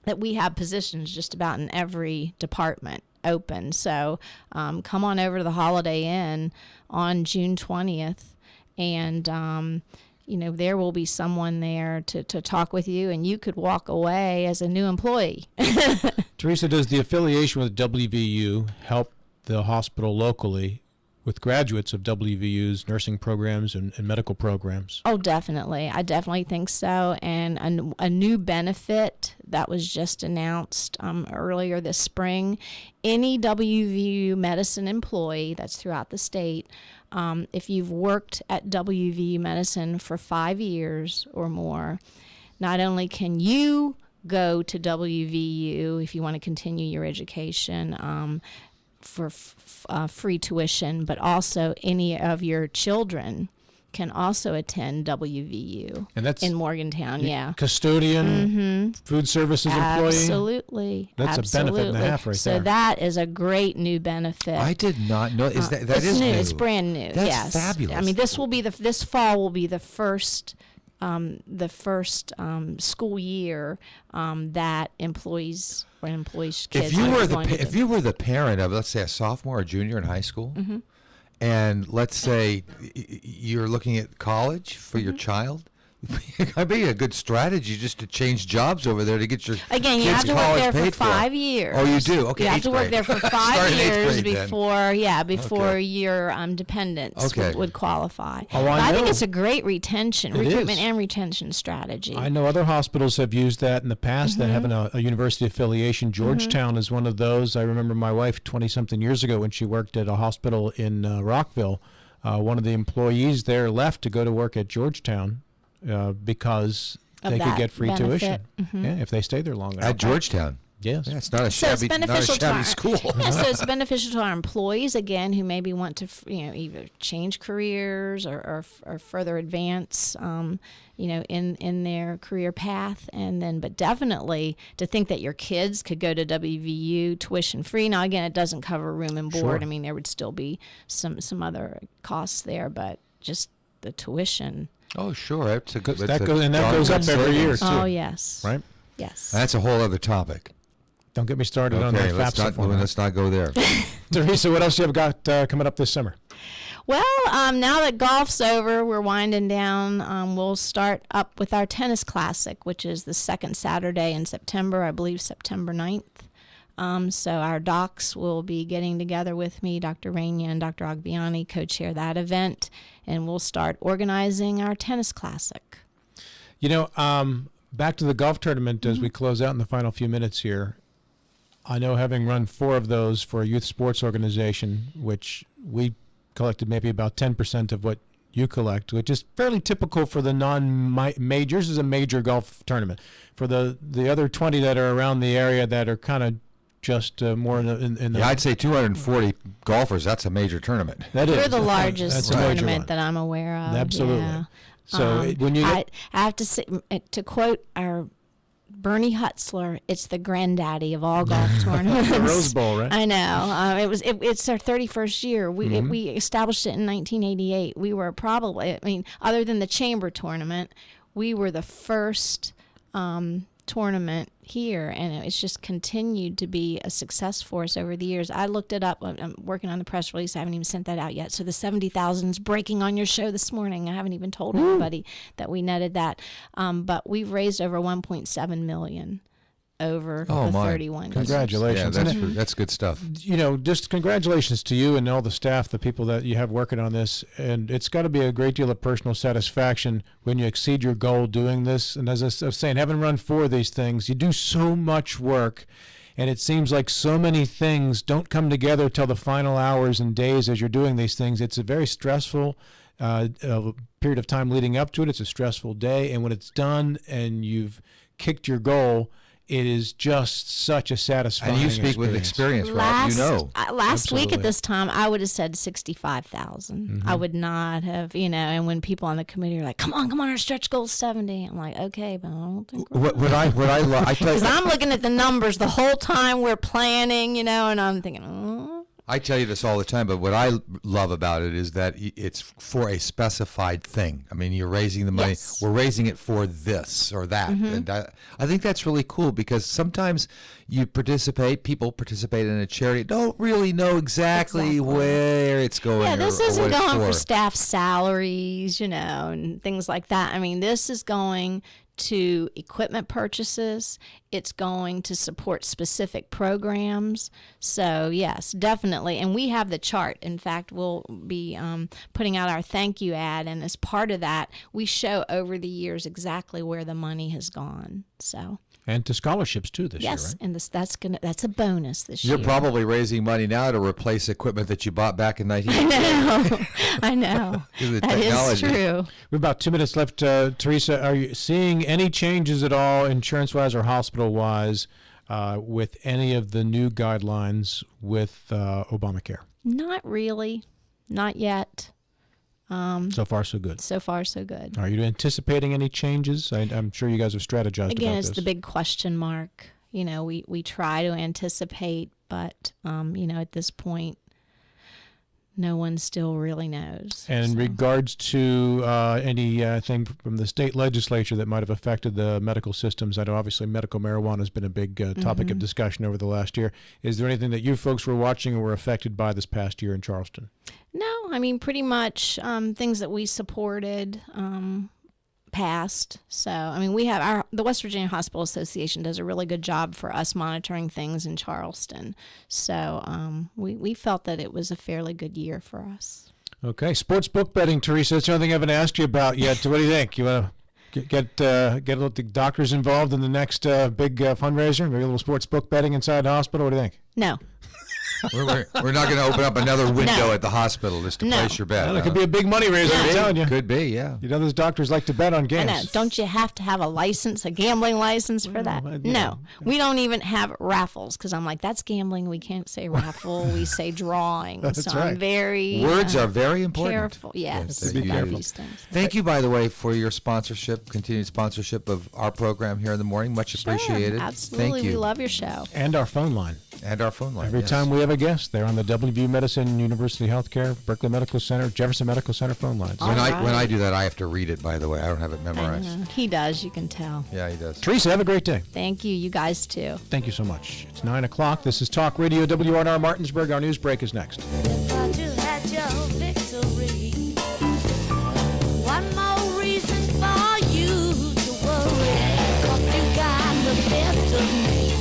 Speaker 17: that we have positions just about in every department open. So come on over to the Holiday Inn on June 20th, and there will be someone there to talk with you, and you could walk away as a new employee.
Speaker 2: Teresa, does the affiliation with WVU help the hospital locally with graduates of WVU's nursing programs and medical programs?
Speaker 17: Oh, definitely. I definitely think so. And a new benefit that was just announced earlier this spring, any WVU medicine employee that's throughout the state, if you've worked at WVU Medicine for 5 years or more, not only can you go to WVU if you want to continue your education for free tuition, but also any of your children can also attend WVU
Speaker 2: and that's
Speaker 17: in Morgantown.
Speaker 2: Custodian, food services employee.
Speaker 17: Absolutely.
Speaker 2: That's a benefit and a half right there.
Speaker 17: So that is a great new benefit.
Speaker 1: I did not know. That is
Speaker 17: new.
Speaker 1: new?
Speaker 17: It's brand new.
Speaker 1: That's
Speaker 17: yes.
Speaker 1: fabulous.
Speaker 17: I mean, this fall will be the first school year that employees kids.
Speaker 1: If you were the parent of, let's say, a sophomore or junior in high school, and let's say you're looking at college for your child, I'd be a good strategy just to change jobs over there to get your
Speaker 17: Again, you
Speaker 1: kids'
Speaker 17: have to work there for
Speaker 1: paid
Speaker 17: 5 years.
Speaker 1: Oh, you do? Okay.
Speaker 17: You have to work there for 5 years before
Speaker 1: Okay.
Speaker 17: your dependents would qualify.
Speaker 2: Oh,
Speaker 17: I think
Speaker 2: know.
Speaker 17: it's a great recruitment and retention strategy.
Speaker 2: I know other hospitals have used that in the past that have a university affiliation. Georgetown is one of those. I remember my wife 20-something years ago when she worked at a hospital in Rockville. One of the employees there left to go to work at Georgetown because they could get free tuition. Yeah, if they stayed there long enough.
Speaker 1: At Georgetown.
Speaker 2: Yes.
Speaker 1: Yeah, it's not a
Speaker 17: So it's
Speaker 1: shabby,
Speaker 17: beneficial to our
Speaker 1: school.
Speaker 17: Yeah, so it's beneficial to our employees again who maybe want to either change careers or further advance in their career path, and then but definitely to think that your kids could go to WVU tuition free. Now again, it doesn't cover room and board.
Speaker 2: Sure.
Speaker 17: I mean, there would still be some other costs there, but just the tuition.
Speaker 1: Oh, sure. That
Speaker 2: goes up every year too.
Speaker 17: Oh yes.
Speaker 2: Right.
Speaker 17: Yes.
Speaker 1: That's a whole other topic.
Speaker 2: Don't get me started on the FAFSA format.
Speaker 1: Let's not go there.
Speaker 2: Teresa, what else do you have got coming up this summer?
Speaker 17: Well, now that golf's over, we're winding down. We'll start up with our tennis classic, which is the second Saturday in September, I believe September 9th. So our docs will be getting together with me, Dr. Rainier and Dr. Agbiani co-chair that event, and we'll start organizing our tennis classic.
Speaker 2: Back to the golf tournament as we close out in the final few minutes here. I know, having run 4 of those for a youth sports organization, which we collected maybe about 10% of what you collect, which is fairly typical for the non-majors. Is a major golf tournament. For the other 20 that are around the area that are kind of just more in the...
Speaker 1: Yeah, I'd say 240 golfers, that's a major tournament.
Speaker 2: That is.
Speaker 17: We're the largest tournament that I'm aware of.
Speaker 2: Absolutely.
Speaker 17: Yeah.
Speaker 2: So when you...
Speaker 17: I have to say, to quote our Bernie Hutzler, it's the granddaddy of all golf tournaments.
Speaker 2: The Rose Bowl, right?
Speaker 17: I know. It's our 31st year. We established it in 1988. We were probably, other than the chamber tournament, we were the first tournament here, and it's just continued to be a success for us over the years. I looked it up. I'm working on the press release. I haven't even sent that out yet. So the 70,000's breaking on your show this morning. I haven't even told anybody that we netted that. But we've raised over $1.7 million over the 31 years.
Speaker 2: Congratulations.
Speaker 1: Yeah, that's good stuff.
Speaker 2: Just congratulations to you and all the staff, the people that you have working on this. And it's got to be a great deal of personal satisfaction when you exceed your goal doing this. And as I was saying, having run 4 of these things, you do so much work. And it seems like so many things don't come together till the final hours and days as you're doing these things. It's a very stressful period of time leading up to it. It's a stressful day. And when it's done and you've kicked your goal, it is just such a satisfying
Speaker 1: And you speak with experience, Rob.
Speaker 17: Last week at this time, I would have said 65,000. I would not have, and when people on the committee are like, come on, our stretch goal's 70. I'm like, okay, but I don't think because I'm looking at the numbers the whole time we're planning, and I'm thinking,
Speaker 1: I tell you this all the time, but what I love about it is that it's for a specified thing. I mean, you're raising the money. Yes. We're raising it for this or that. And I think that's really cool because sometimes people participate in a charity, don't really know exactly where it's going.
Speaker 17: Yeah, this isn't going for staff salaries, and things like that. I mean, this is going to equipment purchases. It's going to support specific programs. So yes, definitely. And we have the chart. In fact, we'll be putting out our thank you ad, and as part of that, we show over the years exactly where the money has gone. So.
Speaker 2: And to scholarships too this year, right?
Speaker 17: Yes, and that's a bonus this year.
Speaker 1: You're probably raising money now to replace equipment that you bought back in 1980.
Speaker 17: I know. That is true.
Speaker 2: We have about 2 minutes left. Teresa, are you seeing any changes at all, insurance-wise or hospital-wise, with any of the new guidelines with Obamacare?
Speaker 17: Not really. Not yet.
Speaker 2: So far, so good.
Speaker 17: So far, so good.
Speaker 2: Are you anticipating any changes? I'm sure you guys have strategized
Speaker 17: Again,
Speaker 2: about
Speaker 17: it's
Speaker 2: this.
Speaker 17: the big question mark. We try to anticipate, but, at this point, no one still really knows.
Speaker 2: And in regards to anything from the state legislature that might have affected the medical systems, I know obviously medical marijuana has been a big topic of discussion over the last year. Is there anything that you folks were watching or were affected by this past year in Charleston?
Speaker 17: No, pretty much things that we supported passed. So, we have the West Virginia Hospital Association does a really good job for us monitoring things in Charleston. So we felt that it was a fairly good year for us.
Speaker 2: Okay, sports book betting, Teresa. That's the only thing I haven't asked you about yet. What do you think? You want to get the doctors involved in the next big fundraiser? Maybe a little sports book betting inside the hospital? What do you think?
Speaker 17: No.
Speaker 1: We're not going to open up another window at the hospital just to place your bet.
Speaker 2: Well, it could be a big money raiser, I'm telling you.
Speaker 1: Could be, yeah.
Speaker 2: You know, those doctors like to bet on games.
Speaker 17: I know. Don't you have to have a license, a gambling license for that? No. We don't even have raffles because I'm like, that's gambling. We can't say raffle. We say drawing.
Speaker 1: That's
Speaker 17: so
Speaker 1: right.
Speaker 17: I'm very
Speaker 1: Words are very important.
Speaker 17: Careful. Yes.
Speaker 1: Be
Speaker 17: about
Speaker 1: careful.
Speaker 17: these things.
Speaker 1: Thank you, by the way, for your sponsorship, continued sponsorship of our program here in the morning. Much appreciated.
Speaker 17: Absolutely.
Speaker 1: Thank you.
Speaker 17: We love your show.
Speaker 2: And our phone line.
Speaker 1: Every
Speaker 2: time we have a guest, they're on the WVU Medicine, University Healthcare, Berkeley Medical Center, Jefferson Medical Center phone lines.
Speaker 1: When I do that, I have to read it, by the way. I don't have it memorized.
Speaker 17: He does. You can tell.
Speaker 1: Yeah, he does.
Speaker 2: Teresa, have a great day.
Speaker 17: Thank you. You guys too.
Speaker 2: Thank you so much. It's 9 o'clock. This is Talk Radio WRNR Martinsburg. Our news break is next.
Speaker 18: One more reason for you to worry, 'cause you got the best of me.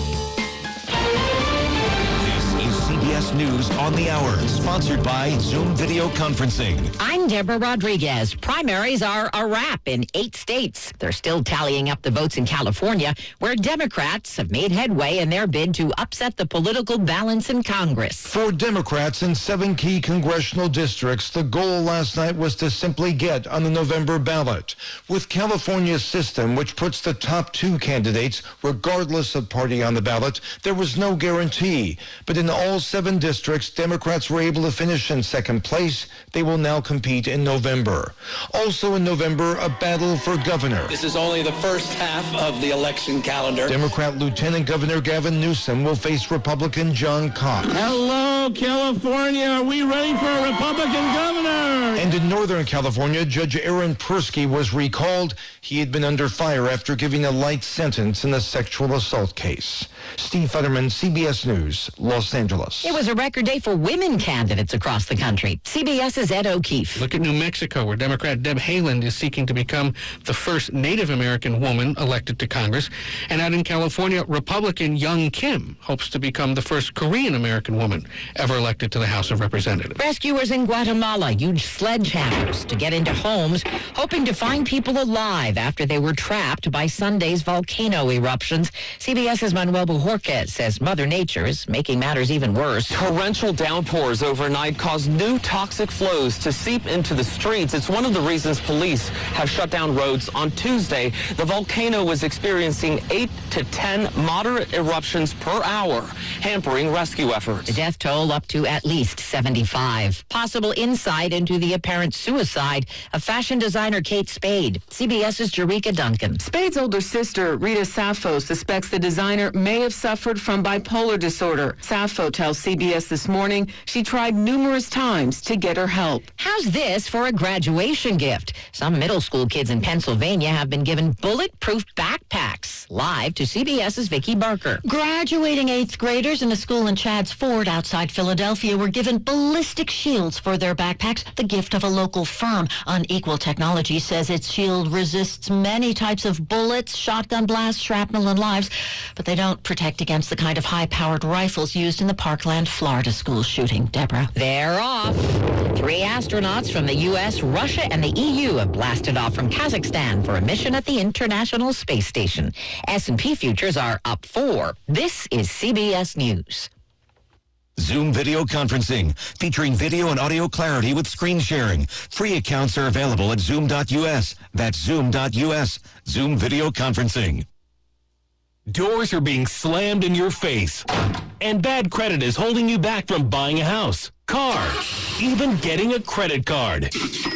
Speaker 19: This is CBS News on the Hour, sponsored by Zoom Video Conferencing.
Speaker 7: I'm Deborah Rodriguez. Primaries are a wrap in 8 states. They're still tallying up the votes in California, where Democrats have made headway in their bid to upset the political balance in Congress.
Speaker 20: For Democrats in 7 key congressional districts, the goal last night was to simply get on the November ballot. With California's system, which puts the top 2 candidates, regardless of party on the ballot, there was no guarantee. But in all 7 districts, Democrats were able to finish in second place. They will now compete in November. Also in November, a battle for governor.
Speaker 9: This is only the first half of the election calendar.
Speaker 20: Democrat Lieutenant Governor Gavin Newsom will face Republican John Cox.
Speaker 21: Hello, California. Are we ready for a Republican governor?
Speaker 20: And in Northern California, Judge Aaron Persky was recalled. He had been under fire after giving a light sentence in a sexual assault case. Steve Futterman, CBS News, Los Angeles.
Speaker 7: It was a record day for women candidates across the country. CBS's Ed O'Keefe.
Speaker 8: Look at New Mexico, where Democrat Deb Haaland is seeking to become the first Native American woman elected to Congress. And out in California, Republican Young Kim hopes to become the first Korean American woman ever elected to the House of Representatives.
Speaker 7: Rescuers in Guatemala used sledgehammers to get into homes, hoping to find people alive after they were trapped by Sunday's volcano eruptions. CBS's Manuel Bujorquez says Mother Nature is making matters even worse.
Speaker 22: Torrential downpours overnight caused new toxic flows to seep into the streets. It's one of the reasons police have shut down roads on Tuesday. The volcano was experiencing 8 to 10 moderate eruptions per hour, hampering rescue efforts.
Speaker 7: The death toll up to at least 75. Possible insight into the apparent suicide of fashion designer Kate Spade. CBS's Jerika Duncan.
Speaker 23: Spade's older sister, Rita Sappho, suspects the designer may have suffered from bipolar disorder. Sappho tells CBS this morning she tried numerous times to get her help.
Speaker 7: How's this for a graduation gift? Some middle school kids in Pennsylvania have been given bulletproof backpacks. Live to CBS's Vicki Barker.
Speaker 24: Graduating 8th graders in a school in Chadds Ford outside Philadelphia were given ballistic shields for their backpacks, the gift of a local firm. Unequal Technology says its shield resists many types of bullets, shotgun blasts, shrapnel, and lives, but they don't protect against the kind of high-powered rifles used in the Parkland, Florida school shooting. Deborah.
Speaker 7: They're off. 3 astronauts from the U.S., Russia, and the EU have blasted off from Kazakhstan for a mission at the International Space Station. S&P futures are up 4. This is CBS News.
Speaker 19: Zoom Video Conferencing, featuring video and audio clarity with screen sharing. Free accounts are available at Zoom.us. That's Zoom.us. Zoom Video Conferencing.
Speaker 25: Doors are being slammed in your face, and bad credit is holding you back from buying a house, car, even getting a credit card.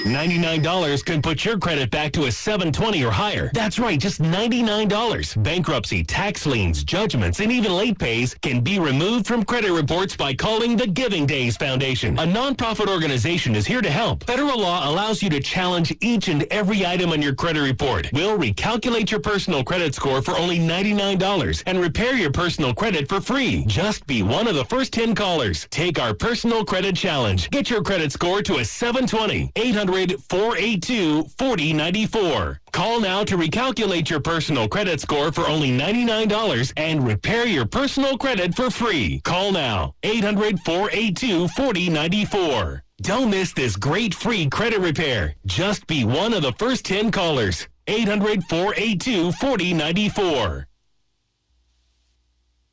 Speaker 25: $99 can put your credit back to a 720 or higher. That's right, just $99. Bankruptcy, tax liens, judgments, and even late pays can be removed from credit reports by calling the Giving Days Foundation. A nonprofit organization is here to help. Federal law allows you to challenge each and every item on your credit report. We'll recalculate your personal credit score for only $99 and repair your personal credit for free. Just be one of the first 10 callers. Take our personal credit challenge. Get your credit score to a 720. 800-482-4094. Call now to recalculate your personal credit score for only $99 and repair your personal credit for free. Call now. 800-482-4094. Don't miss this great free credit repair. Just be one of the first 10 callers. 800-482-4094.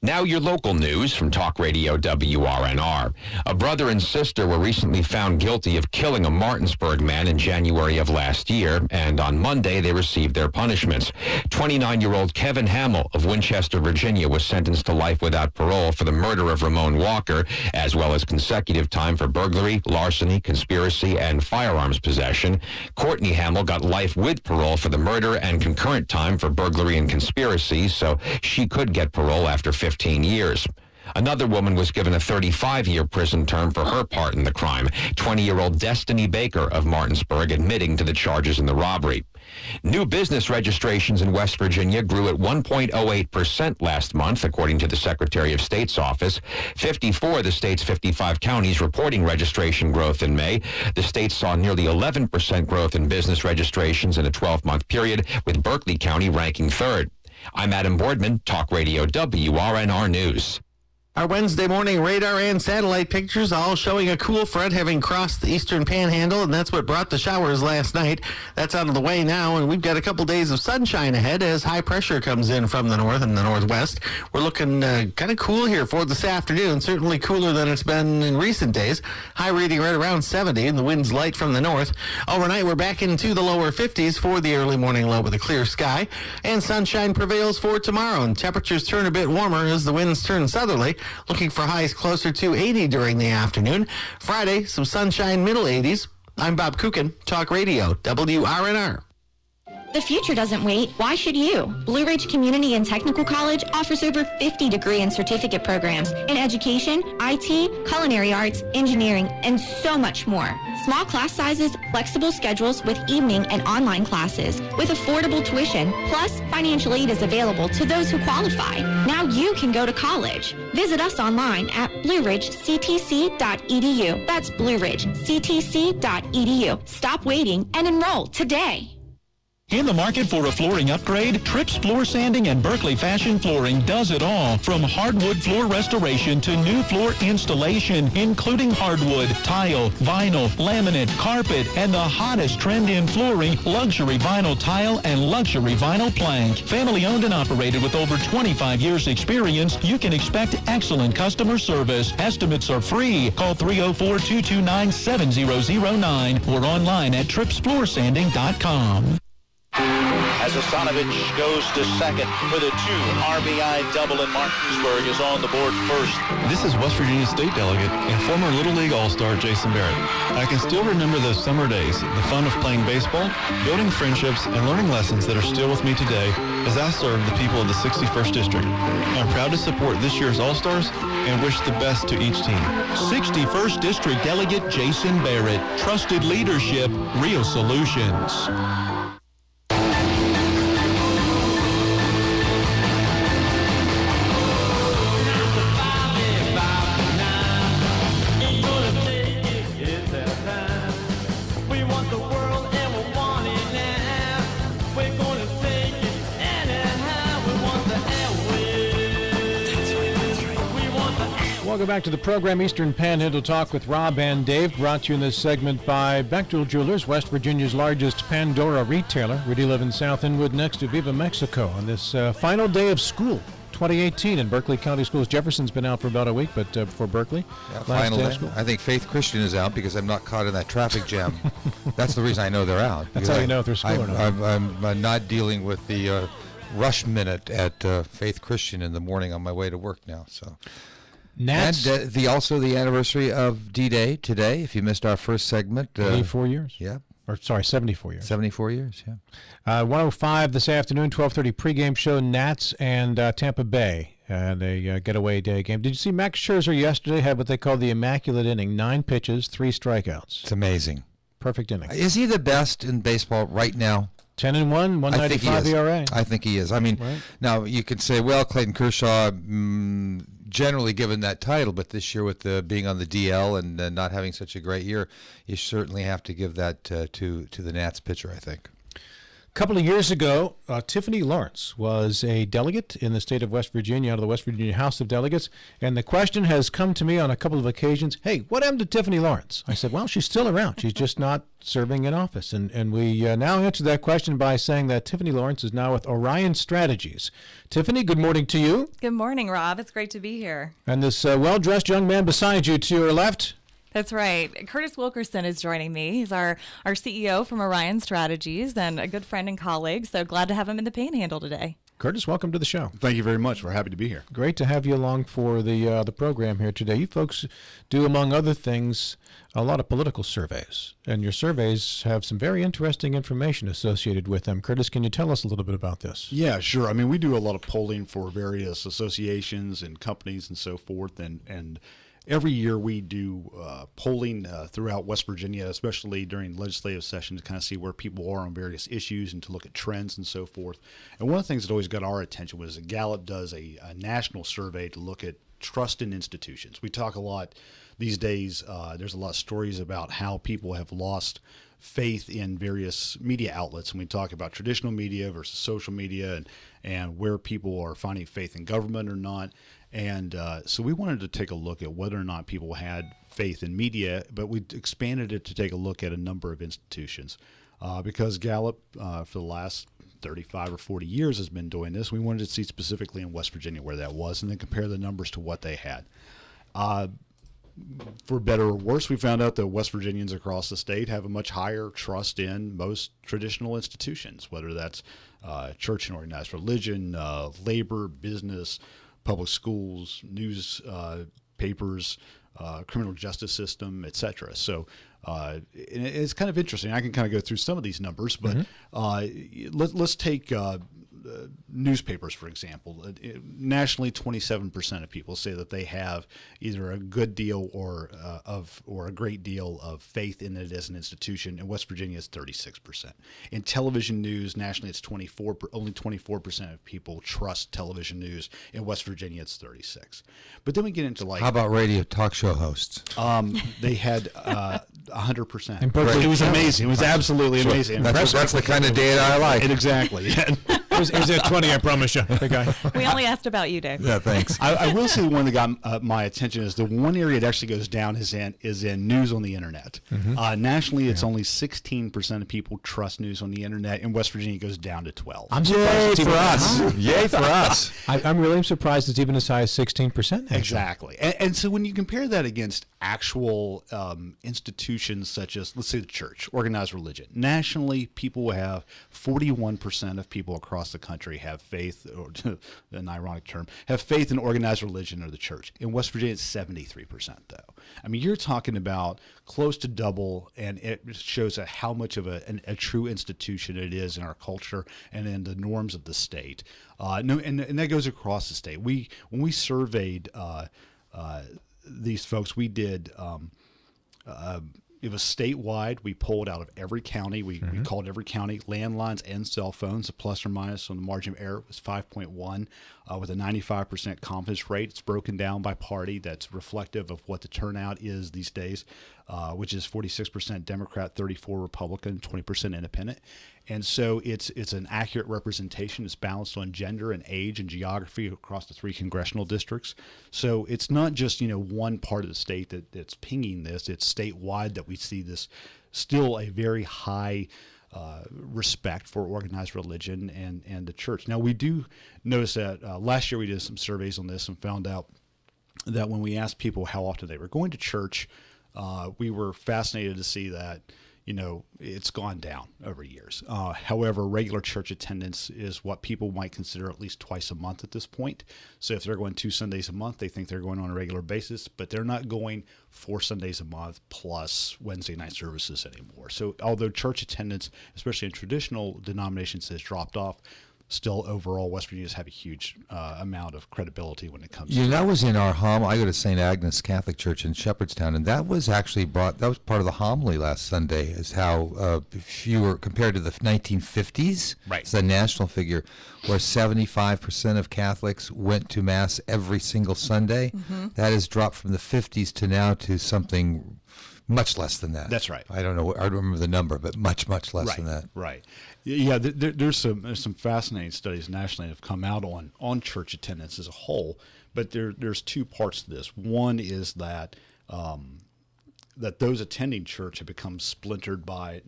Speaker 11: Now your local news from Talk Radio WRNR. A brother and sister were recently found guilty of killing a Martinsburg man in January of last year, and on Monday they received their punishments. 29-year-old Kevin Hamill of Winchester, Virginia, was sentenced to life without parole for the murder of Ramon Walker, as well as consecutive time for burglary, larceny, conspiracy, and firearms possession. Courtney Hamill got life with parole for the murder and concurrent time for burglary and conspiracy, so she could get parole after 15 years. Another woman was given a 35-year prison term for her part in the crime, 20-year-old Destiny Baker of Martinsburg admitting to the charges in the robbery. New business registrations in West Virginia grew at 1.08% last month, according to the Secretary of State's office. 54 of the state's 55 counties reporting registration growth in May. The state saw nearly 11% growth in business registrations in a 12-month period, with Berkeley County ranking third. I'm Adam Boardman, Talk Radio WRNR News.
Speaker 12: Our Wednesday morning radar and satellite pictures all showing a cool front having crossed the eastern panhandle, and that's what brought the showers last night. That's out of the way now, and we've got a couple days of sunshine ahead as high pressure comes in from the north and the northwest. We're looking kind of cool here for this afternoon, certainly cooler than it's been in recent days. High reading right around 70, and the wind's light from the north. Overnight, we're back into the lower 50s for the early morning low with a clear sky, and sunshine prevails for tomorrow, and temperatures turn a bit warmer as the winds turn southerly. Looking for highs closer to 80 during the afternoon. Friday, some sunshine, middle 80s. I'm Bob Kukin, Talk Radio, WRNR.
Speaker 13: The future doesn't wait. Why should you? Blue Ridge Community and Technical College offers over 50 degree and certificate programs in education, IT, culinary arts, engineering, and so much more. Small class sizes, flexible schedules with evening and online classes, with affordable tuition, plus financial aid is available to those who qualify. Now you can go to college. Visit us online at blueridgectc.edu. That's blueridgectc.edu. Stop waiting and enroll today.
Speaker 16: In the market for a flooring upgrade, Trips Floor Sanding and Berkeley Fashion Flooring does it all. From hardwood floor restoration to new floor installation, including hardwood, tile, vinyl, laminate, carpet, and the hottest trend in flooring, luxury vinyl tile and luxury vinyl plank. Family owned and operated with over 25 years experience, you can expect excellent customer service. Estimates are free. Call 304-229-7009 or online at tripsfloorsanding.com.
Speaker 3: As Asanovich goes to second with a 2 RBI double, and Martinsburg is on the board first.
Speaker 4: This is West Virginia State delegate and former Little League All-Star Jason Barrett. I can still remember those summer days, the fun of playing baseball, building friendships, and learning lessons that are still with me today as I serve the people of the 61st District. I'm proud to support this year's All-Stars and wish the best to each team.
Speaker 16: 61st District Delegate Jason Barrett. Trusted leadership, real solutions.
Speaker 2: Welcome back to the program, Eastern Panhandle Talk with Rob and Dave, brought to you in this segment by Bechtel Jewelers, West Virginia's largest Pandora retailer. We do live in South Inwood next to Viva Mexico on this final day of school, 2018 in Berkeley County Schools. Jefferson's been out for about a week, but for Berkeley,
Speaker 1: final day. I think Faith Christian is out because I'm not caught in that traffic jam. That's the reason I know they're out.
Speaker 2: That's how you know if they're school or not.
Speaker 1: I'm not dealing with the rush minute at Faith Christian in the morning on my way to work now, so...
Speaker 2: Nats.
Speaker 1: And also the anniversary of D-Day today, if you missed our first segment.
Speaker 2: 84 years.
Speaker 1: Yeah.
Speaker 2: Or, sorry, 74 years.
Speaker 1: 74 years, yeah.
Speaker 2: 105 this afternoon, 12:30 pregame show, Nats and Tampa Bay, and a getaway day game. Did you see Max Scherzer yesterday had what they call the immaculate inning, 9 pitches, 3 strikeouts.
Speaker 1: It's amazing.
Speaker 2: Perfect inning.
Speaker 1: Is he the best in baseball right now?
Speaker 2: 10-1, 195 ERA.
Speaker 1: I think he is. I mean, now you could say, well, Clayton Kershaw, generally given that title, but this year with being on the DL and not having such a great year, you certainly have to give that to the Nats pitcher, I think.
Speaker 2: couple of years ago, Tiffany Lawrence was a delegate in the state of West Virginia out of the West Virginia House of Delegates, and the question has come to me on a couple of occasions, hey, what happened to Tiffany Lawrence? I said, well, she's still around. She's just not serving in office. And we now answer that question by saying that Tiffany Lawrence is now with Orion Strategies. Tiffany, good morning to you.
Speaker 5: Good morning, Rob. It's great to be here.
Speaker 2: And this well-dressed young man beside you to your left.
Speaker 5: That's right. Curtis Wilkerson is joining me. He's our CEO from Orion Strategies and a good friend and colleague. So glad to have him in the Panhandle today.
Speaker 2: Curtis, welcome to the show.
Speaker 6: Thank you very much. We're happy to be here.
Speaker 2: Great to have you along for the program here today. You folks do, among other things, a lot of political surveys, and your surveys have some very interesting information associated with them. Curtis, can you tell us a little bit about this?
Speaker 6: Yeah, sure. I mean, we do a lot of polling for various associations and companies and so forth, and every year we do polling throughout West Virginia, especially during legislative session, to kind of see where people are on various issues and to look at trends and so forth. And one of the things that always got our attention was that Gallup does a national survey to look at trust in institutions. We talk a lot these days, there's a lot of stories about how people have lost faith in various media outlets, and we talk about traditional media versus social media and where people are finding faith in government or not. And so we wanted to take a look at whether or not people had faith in media, but we expanded it to take a look at a number of institutions. Because Gallup, for the last 35 or 40 years, has been doing this, we wanted to see specifically in West Virginia where that was and then compare the numbers to what they had. For better or worse, we found out that West Virginians across the state have a much higher trust in most traditional institutions, whether that's church and organized religion, labor, business, public schools, news papers, criminal justice system, etc. So it's kind of interesting. I can kind of go through some of these numbers, but let's take newspapers, for example. Nationally, 27% of people say that they have either a good deal or a great deal of faith in it as an institution. In West Virginia, it's 36%. In television news, nationally, it's 24. Only 24% of people trust television news. In West Virginia, it's 36. But then we get into
Speaker 1: how about radio talk show hosts?
Speaker 6: They had 100%.
Speaker 2: In Berkeley,
Speaker 6: it was amazing. It was absolutely amazing.
Speaker 1: That's the kind of data I like.
Speaker 6: Exactly.
Speaker 2: It was at 20, I promise you, big guy.
Speaker 5: We only asked about you, Dave.
Speaker 1: Yeah, thanks.
Speaker 6: I will say the one that got my attention is the one area it actually goes down is in news on the internet. Nationally, it's only 16% of people trust news on the internet. In West Virginia, it goes down to 12.
Speaker 2: I'm surprised
Speaker 1: Yay for us! Yay for us!
Speaker 2: I'm really surprised it's even as high as 16%. Actually.
Speaker 6: Exactly. And so when you compare that against actual institutions such as, let's say, the church, organized religion, nationally, people have 41% of people across the country have faith, or an ironic term, have faith in organized religion or the church. In West Virginia, it's 73%, though. I mean, you're talking about close to double, and it shows how much of a true institution it is in our culture and in the norms of the state. And that goes across the state. When we surveyed these folks, we did. It was statewide. We polled out of every county. We called every county, landlines and cell phones. The plus or minus on the margin of error was 5.1 with a 95% confidence rate. It's broken down by party. That's reflective of what the turnout is these days, which is 46% Democrat, 34% Republican, 20% Independent. And so it's an accurate representation. It's balanced on gender and age and geography across the 3 congressional districts. So it's not just one part of the state that's pinging this. It's statewide that we see this still a very high respect for organized religion and the church. Now, we do notice that last year we did some surveys on this and found out that when we asked people how often they were going to church, we were fascinated to see that it's gone down over years. However, regular church attendance is what people might consider at least twice a month at this point. So if they're going 2 Sundays a month, they think they're going on a regular basis, but they're not going 4 Sundays a month plus Wednesday night services anymore. So although church attendance, especially in traditional denominations, has dropped off, still overall West Virginians have a huge amount of credibility when it comes to
Speaker 1: that was in our homily. I go to St. Agnes Catholic Church in Shepherdstown, and that was actually that was part of the homily last Sunday, is how fewer compared to the 1950s.
Speaker 6: Right.
Speaker 1: It's a national figure where 75% of Catholics went to Mass every single Sunday. That has dropped from the 50s to now to something Much less than that.
Speaker 6: That's right.
Speaker 1: I don't know. I don't remember the number, but much less than that.
Speaker 6: Right. Yeah. There's some fascinating studies nationally that have come out on church attendance as a whole. But there's two parts to this. One is that that those attending church have become splintered by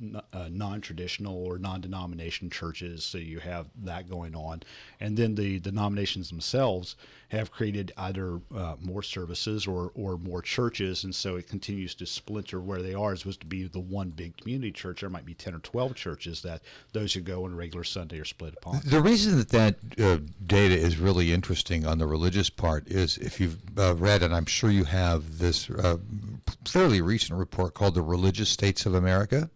Speaker 6: non-traditional or non-denomination churches. So you have that going on. And then the denominations themselves have created either more services or more churches. And so it continues to splinter where they are. It's supposed to be the one big community church. There might be 10 or 12 churches that those who go on a regular Sunday are split upon.
Speaker 1: The reason that data is really interesting on the religious part is if you've read, and I'm sure you have, this fairly recent report called The Religious States of America.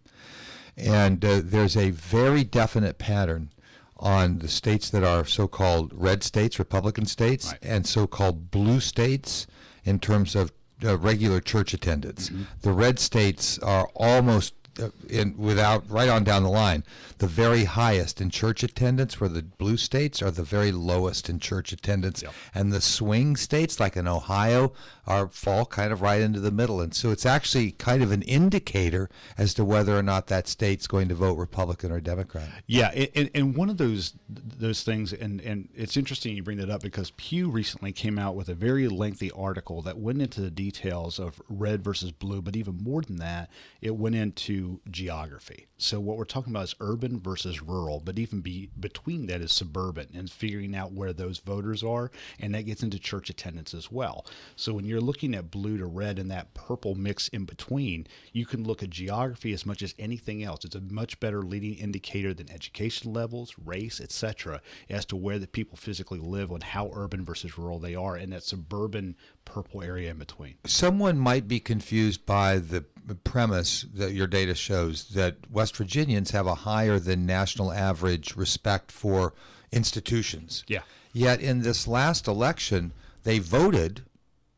Speaker 1: And there's a very definite pattern on the states that are so-called red states, Republican states, and so-called blue states in terms of regular church attendance. Mm-hmm. The red states are almost right on down the line, the very highest in church attendance, where the blue states are the very lowest in church attendance. Yep. And the swing states, like in Ohio, fall kind of right into the middle. And so it's actually kind of an indicator as to whether or not that state's going to vote Republican or Democrat.
Speaker 6: Yeah, and one of those things, and it's interesting you bring that up, because Pew recently came out with a very lengthy article that went into the details of red versus blue, but even more than that, it went into geography. So what we're talking about is urban versus rural, but even between that is suburban, and figuring out where those voters are, and that gets into church attendance as well. So when you're looking at blue to red and that purple mix in between, you can look at geography as much as anything else. It's a much better leading indicator than education levels, race, etc., as to where the people physically live and how urban versus rural they are in that suburban purple area in between.
Speaker 1: Someone might be confused by the premise that your data shows that West Virginians have a higher than national average respect for institutions.
Speaker 6: Yeah.
Speaker 1: Yet in this last election, they voted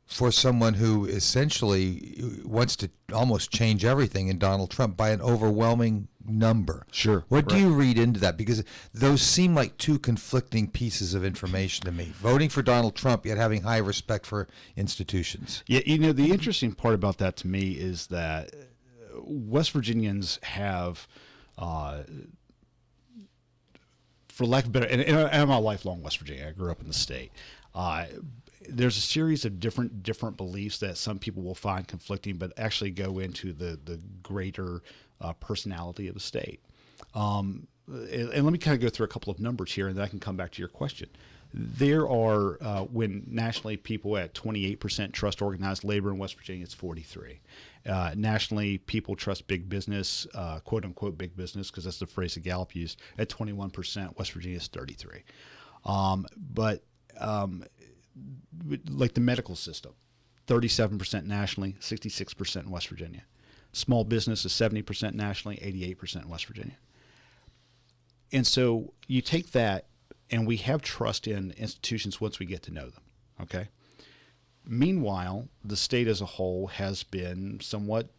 Speaker 1: for someone who essentially wants to almost change everything in Donald Trump by an overwhelming number.
Speaker 6: Sure.
Speaker 1: What do you read into that? Because those seem like two conflicting pieces of information to me. Voting for Donald Trump, yet having high respect for institutions.
Speaker 6: Yeah, the interesting part about that to me is that West Virginians have, for lack of better, and I'm a lifelong West Virginia. I grew up in the state. There's a series of different beliefs that some people will find conflicting, but actually go into the greater personality of the state. And let me kind of go through a couple of numbers here, and then I can come back to your question. There are, when nationally people at 28% trust organized labor in West Virginia, it's 43. Nationally, people trust big business, quote unquote big business, because that's the phrase that Gallup used, at 21%. West Virginia is 33. Like the medical system, 37% nationally, 66% in West Virginia. Small business is 70% nationally, 88% in West Virginia. And so you take that, and we have trust in institutions once we get to know them, okay? Meanwhile, the state as a whole has been somewhat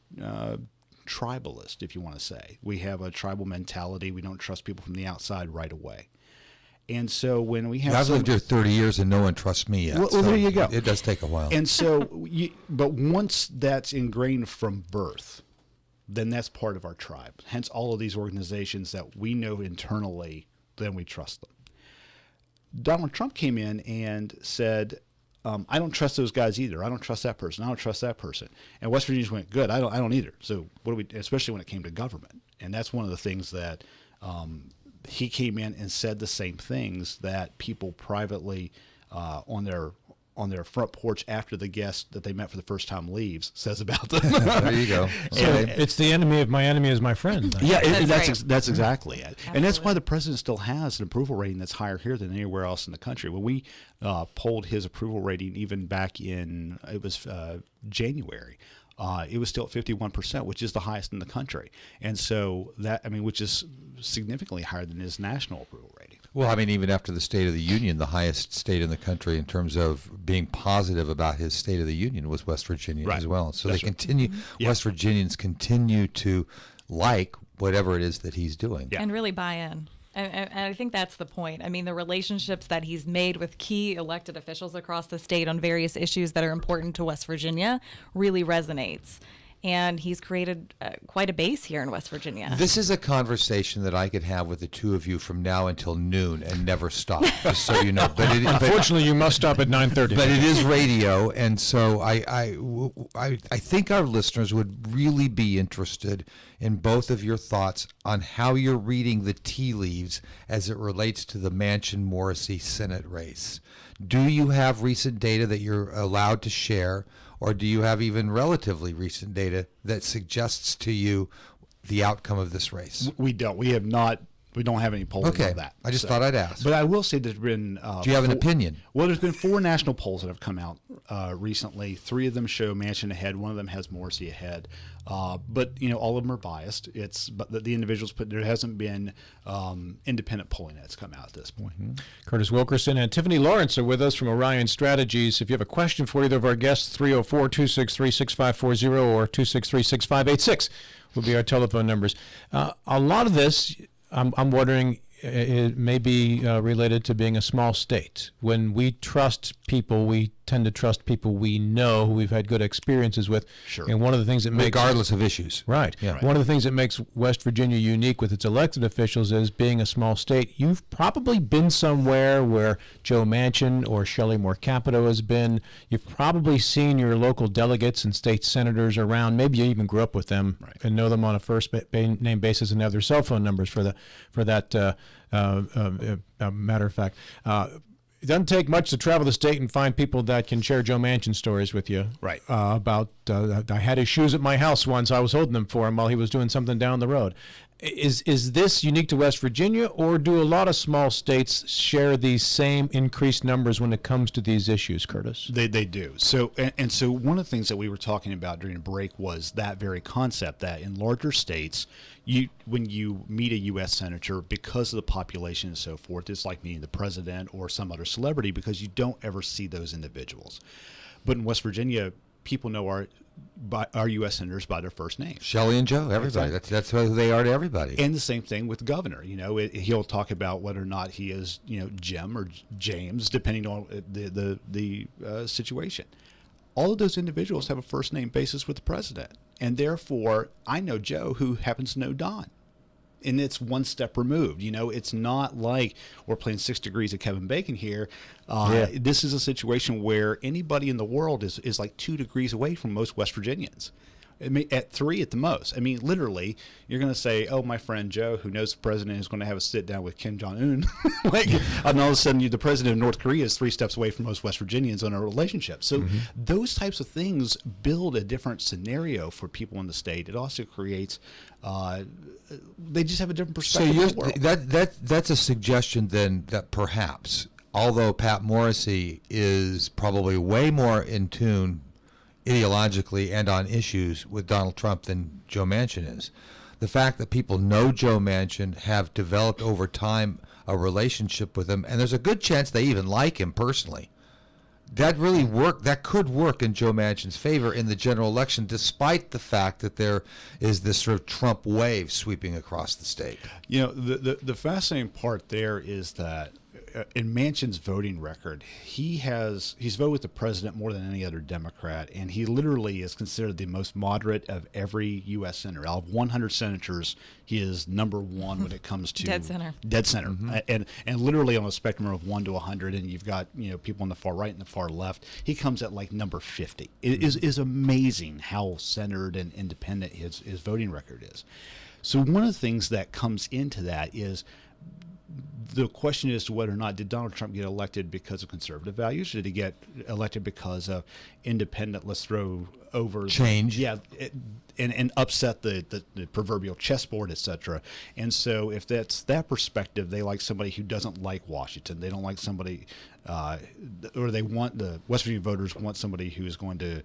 Speaker 6: tribalist, if you want to say. We have a tribal mentality. We don't trust people from the outside right away. And so when we have...
Speaker 1: I've lived here 30 years and no one trusts me yet.
Speaker 6: Well, there you go.
Speaker 1: It does take a while.
Speaker 6: And so, but once that's ingrained from birth, then that's part of our tribe. Hence all of these organizations that we know internally, then we trust them. Donald Trump came in and said, I don't trust those guys either. I don't trust that person. I don't trust that person. And West Virginians went, good, I don't either. So what do we, especially when it came to government. And that's one of the things that... he came in and said the same things that people privately on their front porch after the guest that they met for the first time leaves says about them.
Speaker 1: There you go.
Speaker 2: So it's the enemy of my enemy is my friend.
Speaker 6: Yeah, that's exactly it. Absolutely. And that's why the president still has an approval rating that's higher here than anywhere else in the country. When we polled his approval rating even back in, it was January, it was still at 51%, which is the highest in the country. And so which is significantly higher than his national approval rating.
Speaker 1: Well, I mean, even after the State of the Union, the highest state in the country in terms of being positive about his State of the Union was West Virginia as well. So that's West Virginians continue to like whatever it is that he's doing.
Speaker 5: And really buy in. And I think that's the point. I mean, the relationships that he's made with key elected officials across the state on various issues that are important to West Virginia really resonates. and he's created quite a base here in West Virginia.
Speaker 1: This is a conversation that I could have with the two of you from now until noon and never stop, just so you know.
Speaker 2: Unfortunately, you must stop at 9:30.
Speaker 1: But it is radio, and so I think our listeners would really be interested in both of your thoughts on how you're reading the tea leaves as it relates to the Manchin-Morrissey Senate race. Do you have recent data that you're allowed to share, or do you have even relatively recent data that suggests to you the outcome of this race?
Speaker 6: We don't. We have not. We don't have any polls on that.
Speaker 1: I just thought I'd ask.
Speaker 6: But I will say there's been...
Speaker 1: do you have an opinion?
Speaker 6: Well, there's been 4 national polls that have come out recently. 3 of them show Manchin ahead. 1 of them has Morrissey ahead. But, all of them are biased. But the individuals there hasn't been independent polling that's come out at this point.
Speaker 2: Mm-hmm. Curtis Wilkerson and Tiffany Lawrence are with us from Orion Strategies. If you have a question for either of our guests, 304-263-6540 or 263-6586 will be our telephone numbers. A lot of this... I'm wondering, it may be related to being a small state. When we trust people, we tend to trust people we know, who we've had good experiences with.
Speaker 1: Sure.
Speaker 2: And one of the things that makes...
Speaker 1: Regardless of issues.
Speaker 2: Right.
Speaker 1: Yeah.
Speaker 2: One of the things that makes West Virginia unique with its elected officials is being a small state. You've probably been somewhere where Joe Manchin or Shelley Moore Capito has been. You've probably seen your local delegates and state senators around. Maybe you even grew up with them and know them on a first name basis and have their cell phone numbers for that matter of fact. It doesn't take much to travel the state and find people that can share Joe Manchin stories with you.
Speaker 6: Right.
Speaker 2: About I had his shoes at my house once. I was holding them for him while he was doing something down the road. Is this unique to West Virginia, or do a lot of small states share these same increased numbers when it comes to these issues, Curtis?
Speaker 6: They do. So so one of the things that we were talking about during the break was that very concept that in larger states, when you meet a U.S. senator, because of the population and so forth, it's like meeting the president or some other celebrity because you don't ever see those individuals. But in West Virginia, people know our U.S. senators by their first name.
Speaker 1: Shelley and Joe, everybody.
Speaker 6: Exactly.
Speaker 1: That's who they are to everybody.
Speaker 6: And the same thing with the governor. He'll talk about whether or not he is, Jim or James, depending on the situation. All of those individuals have a first name basis with the president. And therefore, I know Joe, who happens to know Don. And it's one step removed. It's not like we're playing 6 degrees of Kevin Bacon here. This is a situation where anybody in the world is like 2 degrees away from most West Virginians. At 3 at the most. Literally, you're going to say, oh, my friend Joe, who knows the president, is going to have a sit down with Kim Jong-un. And all of a sudden, the president of North Korea is 3 steps away from most West Virginians on a relationship. So those types of things build a different scenario for people in the state. It also creates, they just have a different perspective of the world.
Speaker 1: That's a suggestion then that perhaps, although Pat Morrissey is probably way more in tune ideologically and on issues with Donald Trump than Joe Manchin is. The fact that people know Joe Manchin, have developed over time a relationship with him, and there's a good chance they even like him personally. That could work in Joe Manchin's favor in the general election, despite the fact that there is this sort of Trump wave sweeping across the state.
Speaker 6: The fascinating part there is that in Manchin's voting record, he's voted with the president more than any other Democrat, and he literally is considered the most moderate of every U.S. senator. Out of 100 senators, he is number 1 when it comes to
Speaker 5: dead center.
Speaker 6: And literally on a spectrum of 1 to 100, and you've got people on the far right and the far left. He comes at like number 50. It is amazing how centered and independent his voting record is. So one of the things that comes into that is the question is whether or not did Donald Trump get elected because of conservative values, or did he get elected because of independent, let's throw over
Speaker 1: change,
Speaker 6: and upset the proverbial chessboard, etc. And so if that's that perspective, they like somebody who doesn't like Washington. They don't like somebody, or they want the West Virginia voters want somebody who is going to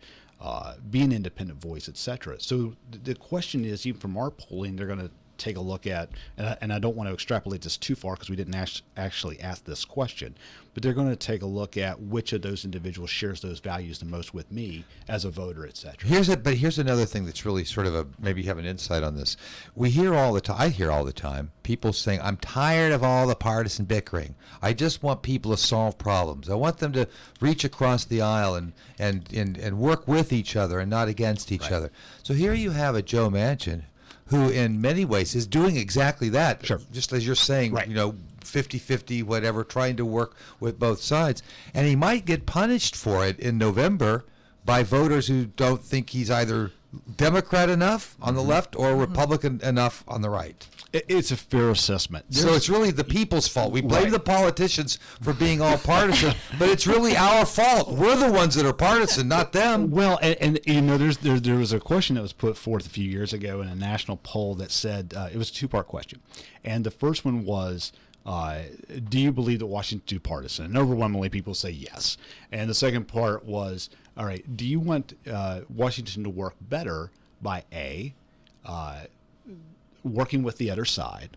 Speaker 6: be an independent voice, etc. So the question is, even from our polling, they're going to take a look at, and I don't want to extrapolate this too far because we didn't actually ask this question, but they're going to take a look at which of those individuals shares those values the most with me as a voter, et cetera.
Speaker 1: Here's another thing that's really sort of maybe you have an insight on this. We hear all the time, I hear all the time, people saying, I'm tired of all the partisan bickering. I just want people to solve problems. I want them to reach across the aisle and work with each other and not against each other. So here you have a Joe Manchin who in many ways is doing exactly that. Sure. Just as you're saying, 50-50, whatever, trying to work with both sides. And he might get punished for it in November by voters who don't think he's either Democrat enough on the left or Republican enough on the right.
Speaker 6: It's a fair assessment.
Speaker 1: So it's really the people's fault. We blame the politicians for being all partisan, but it's really our fault. We're the ones that are partisan, not them.
Speaker 6: Well, and there was a question that was put forth a few years ago in a national poll that said, it was a two-part question. And the first one was, do you believe that Washington's too partisan? And overwhelmingly people say yes. And the second part was, all right, do you want Washington to work better by A, working with the other side,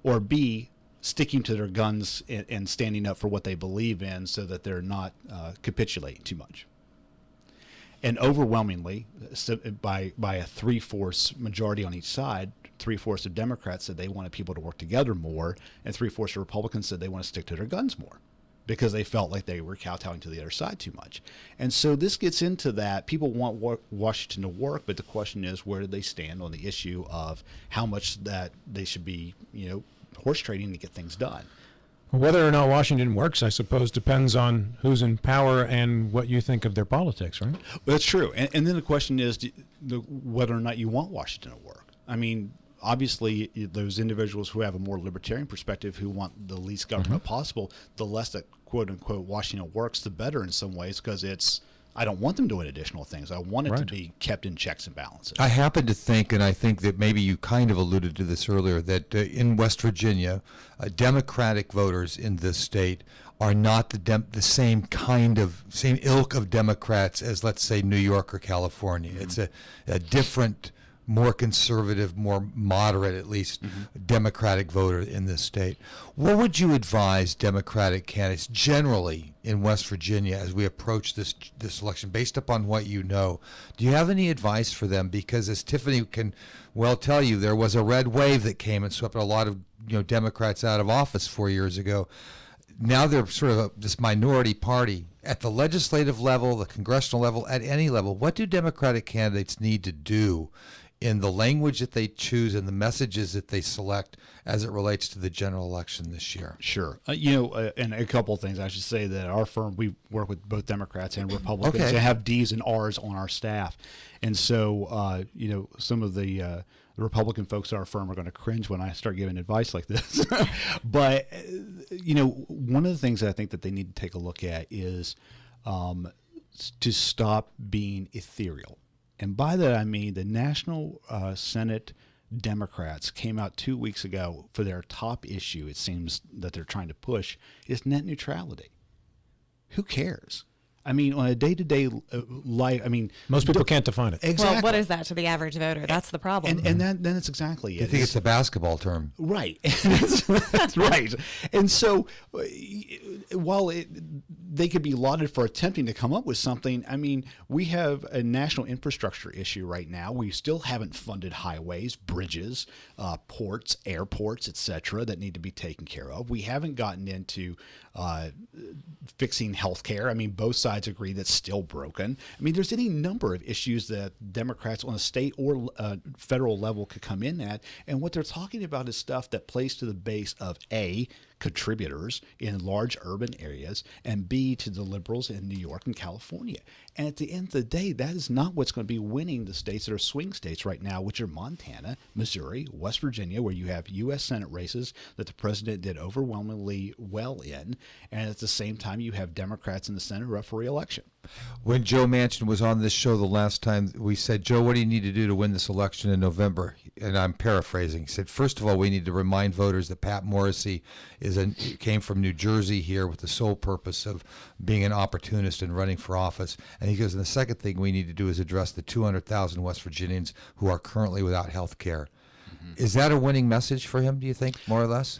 Speaker 6: or B, sticking to their guns and standing up for what they believe in so that they're not capitulating too much? And overwhelmingly, by a 3/4 majority on each side, 3/4 of Democrats said they wanted people to work together more, and 3/4 of Republicans said they want to stick to their guns more because they felt like they were kowtowing to the other side too much. And so this gets into that. People want Washington to work, but the question is, where do they stand on the issue of how much that they should be, horse trading to get things done?
Speaker 2: Whether or not Washington works, I suppose, depends on who's in power and what you think of their politics, right?
Speaker 6: That's true. And then the question is whether or not you want Washington to work. I mean, obviously, those individuals who have a more libertarian perspective, who want the least government possible, the less that quote-unquote Washington works, the better in some ways, because I don't want them doing additional things. I want it to be kept in checks and balances.
Speaker 1: I happen to think, and I think that maybe you kind of alluded to this earlier, that in West Virginia, Democratic voters in this state are not the same ilk of Democrats as, let's say, New York or California. It's a different, more conservative, more moderate, at least, Democratic voter in this state. What would you advise Democratic candidates generally in West Virginia as we approach this election, based upon what you know? Do you have any advice for them? Because as Tiffany can well tell you, there was a red wave that came and swept a lot of Democrats out of office 4 years ago. Now they're sort of this minority party at the legislative level, the congressional level, at any level. What do Democratic candidates need to do in the language that they choose and the messages that they select as it relates to the general election this year?
Speaker 6: Sure. And a couple of things. I should say that our firm, we work with both Democrats and Republicans and have D's and R's on our staff. And so, some of the Republican folks at our firm are going to cringe when I start giving advice like this. But, one of the things that I think that they need to take a look at is to stop being ethereal. And by that I mean the National Senate Democrats came out 2 weeks ago for their top issue, it seems, that they're trying to push, is net neutrality. Who cares? I mean, on a day-to-day life,
Speaker 2: most people can't define it.
Speaker 6: Exactly.
Speaker 5: Well, what is that to the average voter? That's the problem.
Speaker 6: And then it's exactly it.
Speaker 1: I think it's a basketball term.
Speaker 6: Right. That's right. And so while they could be lauded for attempting to come up with something, we have a national infrastructure issue right now. We still haven't funded highways, bridges, ports, airports, et cetera, that need to be taken care of. We haven't gotten into fixing healthcare. Both sides agree that's still broken. There's any number of issues that Democrats on a state or federal level could come in at, and what they're talking about is stuff that plays to the base of A, contributors in large urban areas, and B, to the liberals in New York and California. And at the end of the day, that is not what's going to be winning the states that are swing states right now, which are Montana, Missouri, West Virginia, where you have U.S. Senate races that the president did overwhelmingly well in, and at the same time you have Democrats in the Senate who are up for re-election.
Speaker 1: When Joe Manchin was on this show the last time, we said, Joe, what do you need to do to win this election in November? And I'm paraphrasing. He said, first of all, we need to remind voters that Pat Morrissey came from New Jersey here with the sole purpose of being an opportunist and running for office. And he goes, and the second thing we need to do is address the 200,000 West Virginians who are currently without health care. Is that a winning message for him, do you think, more or less?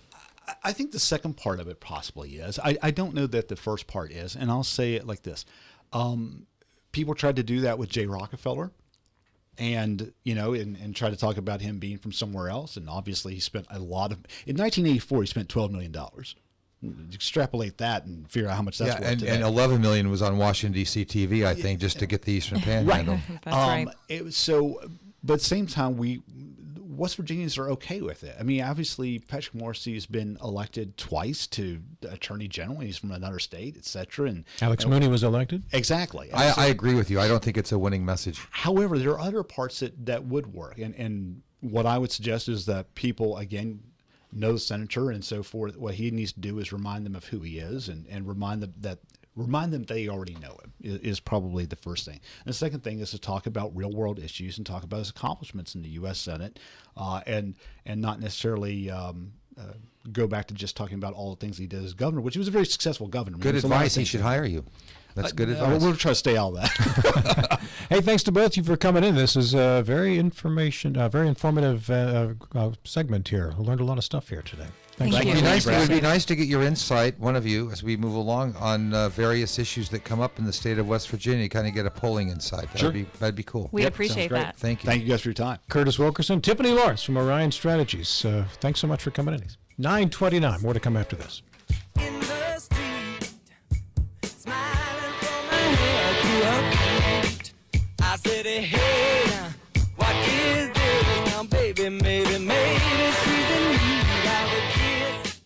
Speaker 6: I think the second part of it possibly is. I don't know that the first part is, and I'll say it like this. People tried to do that with Jay Rockefeller and tried to talk about him being from somewhere else. And obviously he spent in 1984, he spent $12 million. Extrapolate that and figure out how much that's worth today.
Speaker 1: And $11 million was on Washington, D.C. TV, I think, just to get the Eastern Panhandle.
Speaker 6: Right. That's right. But at the same time, West Virginians are okay with it. I mean, obviously, Patrick Morrisey has been elected twice to Attorney General. He's from another state, et cetera. And
Speaker 2: Alex Moody was elected?
Speaker 6: Exactly.
Speaker 1: I agree with you. I don't think it's a winning message.
Speaker 6: However, there are other parts that would work. And what I would suggest is that people, again, know the senator and so forth. What he needs to do is remind them of who he is and remind them that they already know him is probably the first thing. And the second thing is to talk about real world issues and talk about his accomplishments in the U.S. Senate, and not necessarily go back to just talking about all the things he did as governor, which he was a very successful governor.
Speaker 1: Good advice. He should hire you. That's good advice.
Speaker 6: We'll try to stay out of that.
Speaker 2: Hey, thanks to both of you for coming in. This is a very informative segment here. We learned a lot of stuff here today. Thank you.
Speaker 1: It would be nice to get your insight, one of you, as we move along on various issues that come up in the state of West Virginia. Kind of get a polling insight. That'd be cool.
Speaker 5: We appreciate that.
Speaker 1: Thank you.
Speaker 6: Thank you guys for your time.
Speaker 2: Curtis Wilkerson, Tiffany Lawrence from Orion Strategies. Thanks so much for coming in. 9:29. More to come after this.
Speaker 10: I said, hey, what is this now, baby? Maybe she's in need of a kiss.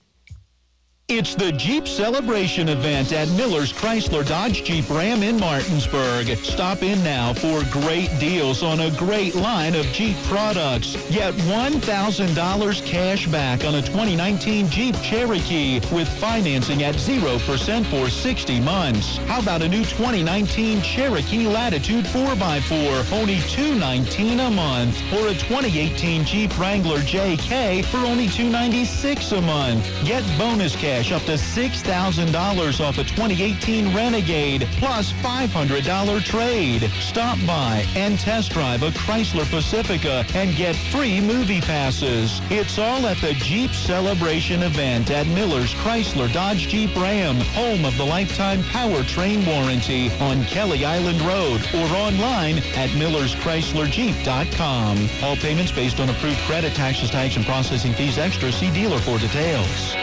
Speaker 16: It's the Jeep Celebration event at Miller's Chrysler Dodge Jeep Ram in Martinsburg. Stop in now for great deals on a great line of Jeep products. Get $1,000 cash back on a 2019 Jeep Cherokee with financing at 0% for 60 months. How about a new 2019 Cherokee Latitude 4x4, only $219 a month, or a 2018 Jeep Wrangler JK for only $296 a month. Get bonus cash up to $6,000 off a 2018 Renegade, plus $500 trade. Stop by and test drive a Chrysler Pacifica and get free movie passes. It's all at the Jeep Celebration event at Miller's Chrysler Dodge Jeep Ram, home of the lifetime powertrain warranty on Kelly Island Road or online at millerschryslerjeep.com. All payments based on approved credit, taxes, tags, and processing fees extra. See dealer for details.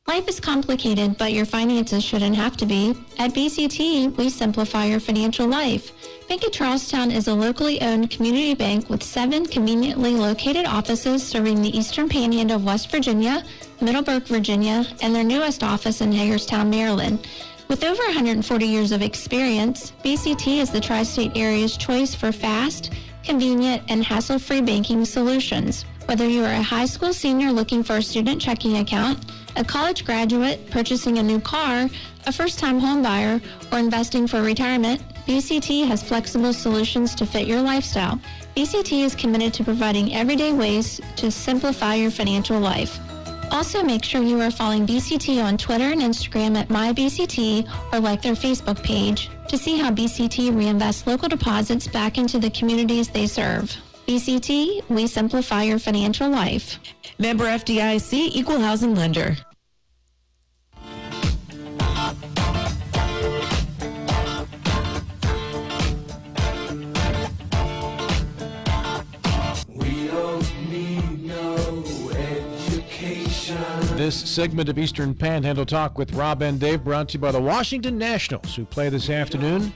Speaker 13: Life is complicated, but your finances shouldn't have to be. At BCT, we simplify your financial life. Bank of Charlestown is a locally owned community bank with 7 conveniently located offices serving the Eastern Panhandle of West Virginia, Middleburg, Virginia, and their newest office in Hagerstown, Maryland. With over 140 years of experience, BCT is the tri-state area's choice for fast, convenient, and hassle-free banking solutions. Whether you are a high school senior looking for a student checking account, a college graduate purchasing a new car, a first-time home buyer, or investing for retirement, BCT has flexible solutions to fit your lifestyle. BCT is committed to providing everyday ways to simplify your financial life. Also, make sure you are following BCT on Twitter and Instagram at MyBCT or like their Facebook page to see how BCT reinvests local deposits back into the communities they serve. BCT, we simplify your financial life.
Speaker 23: Member FDIC, Equal Housing Lender.
Speaker 2: This segment of Eastern Panhandle Talk with Rob and Dave brought to you by the Washington Nationals, who play this afternoon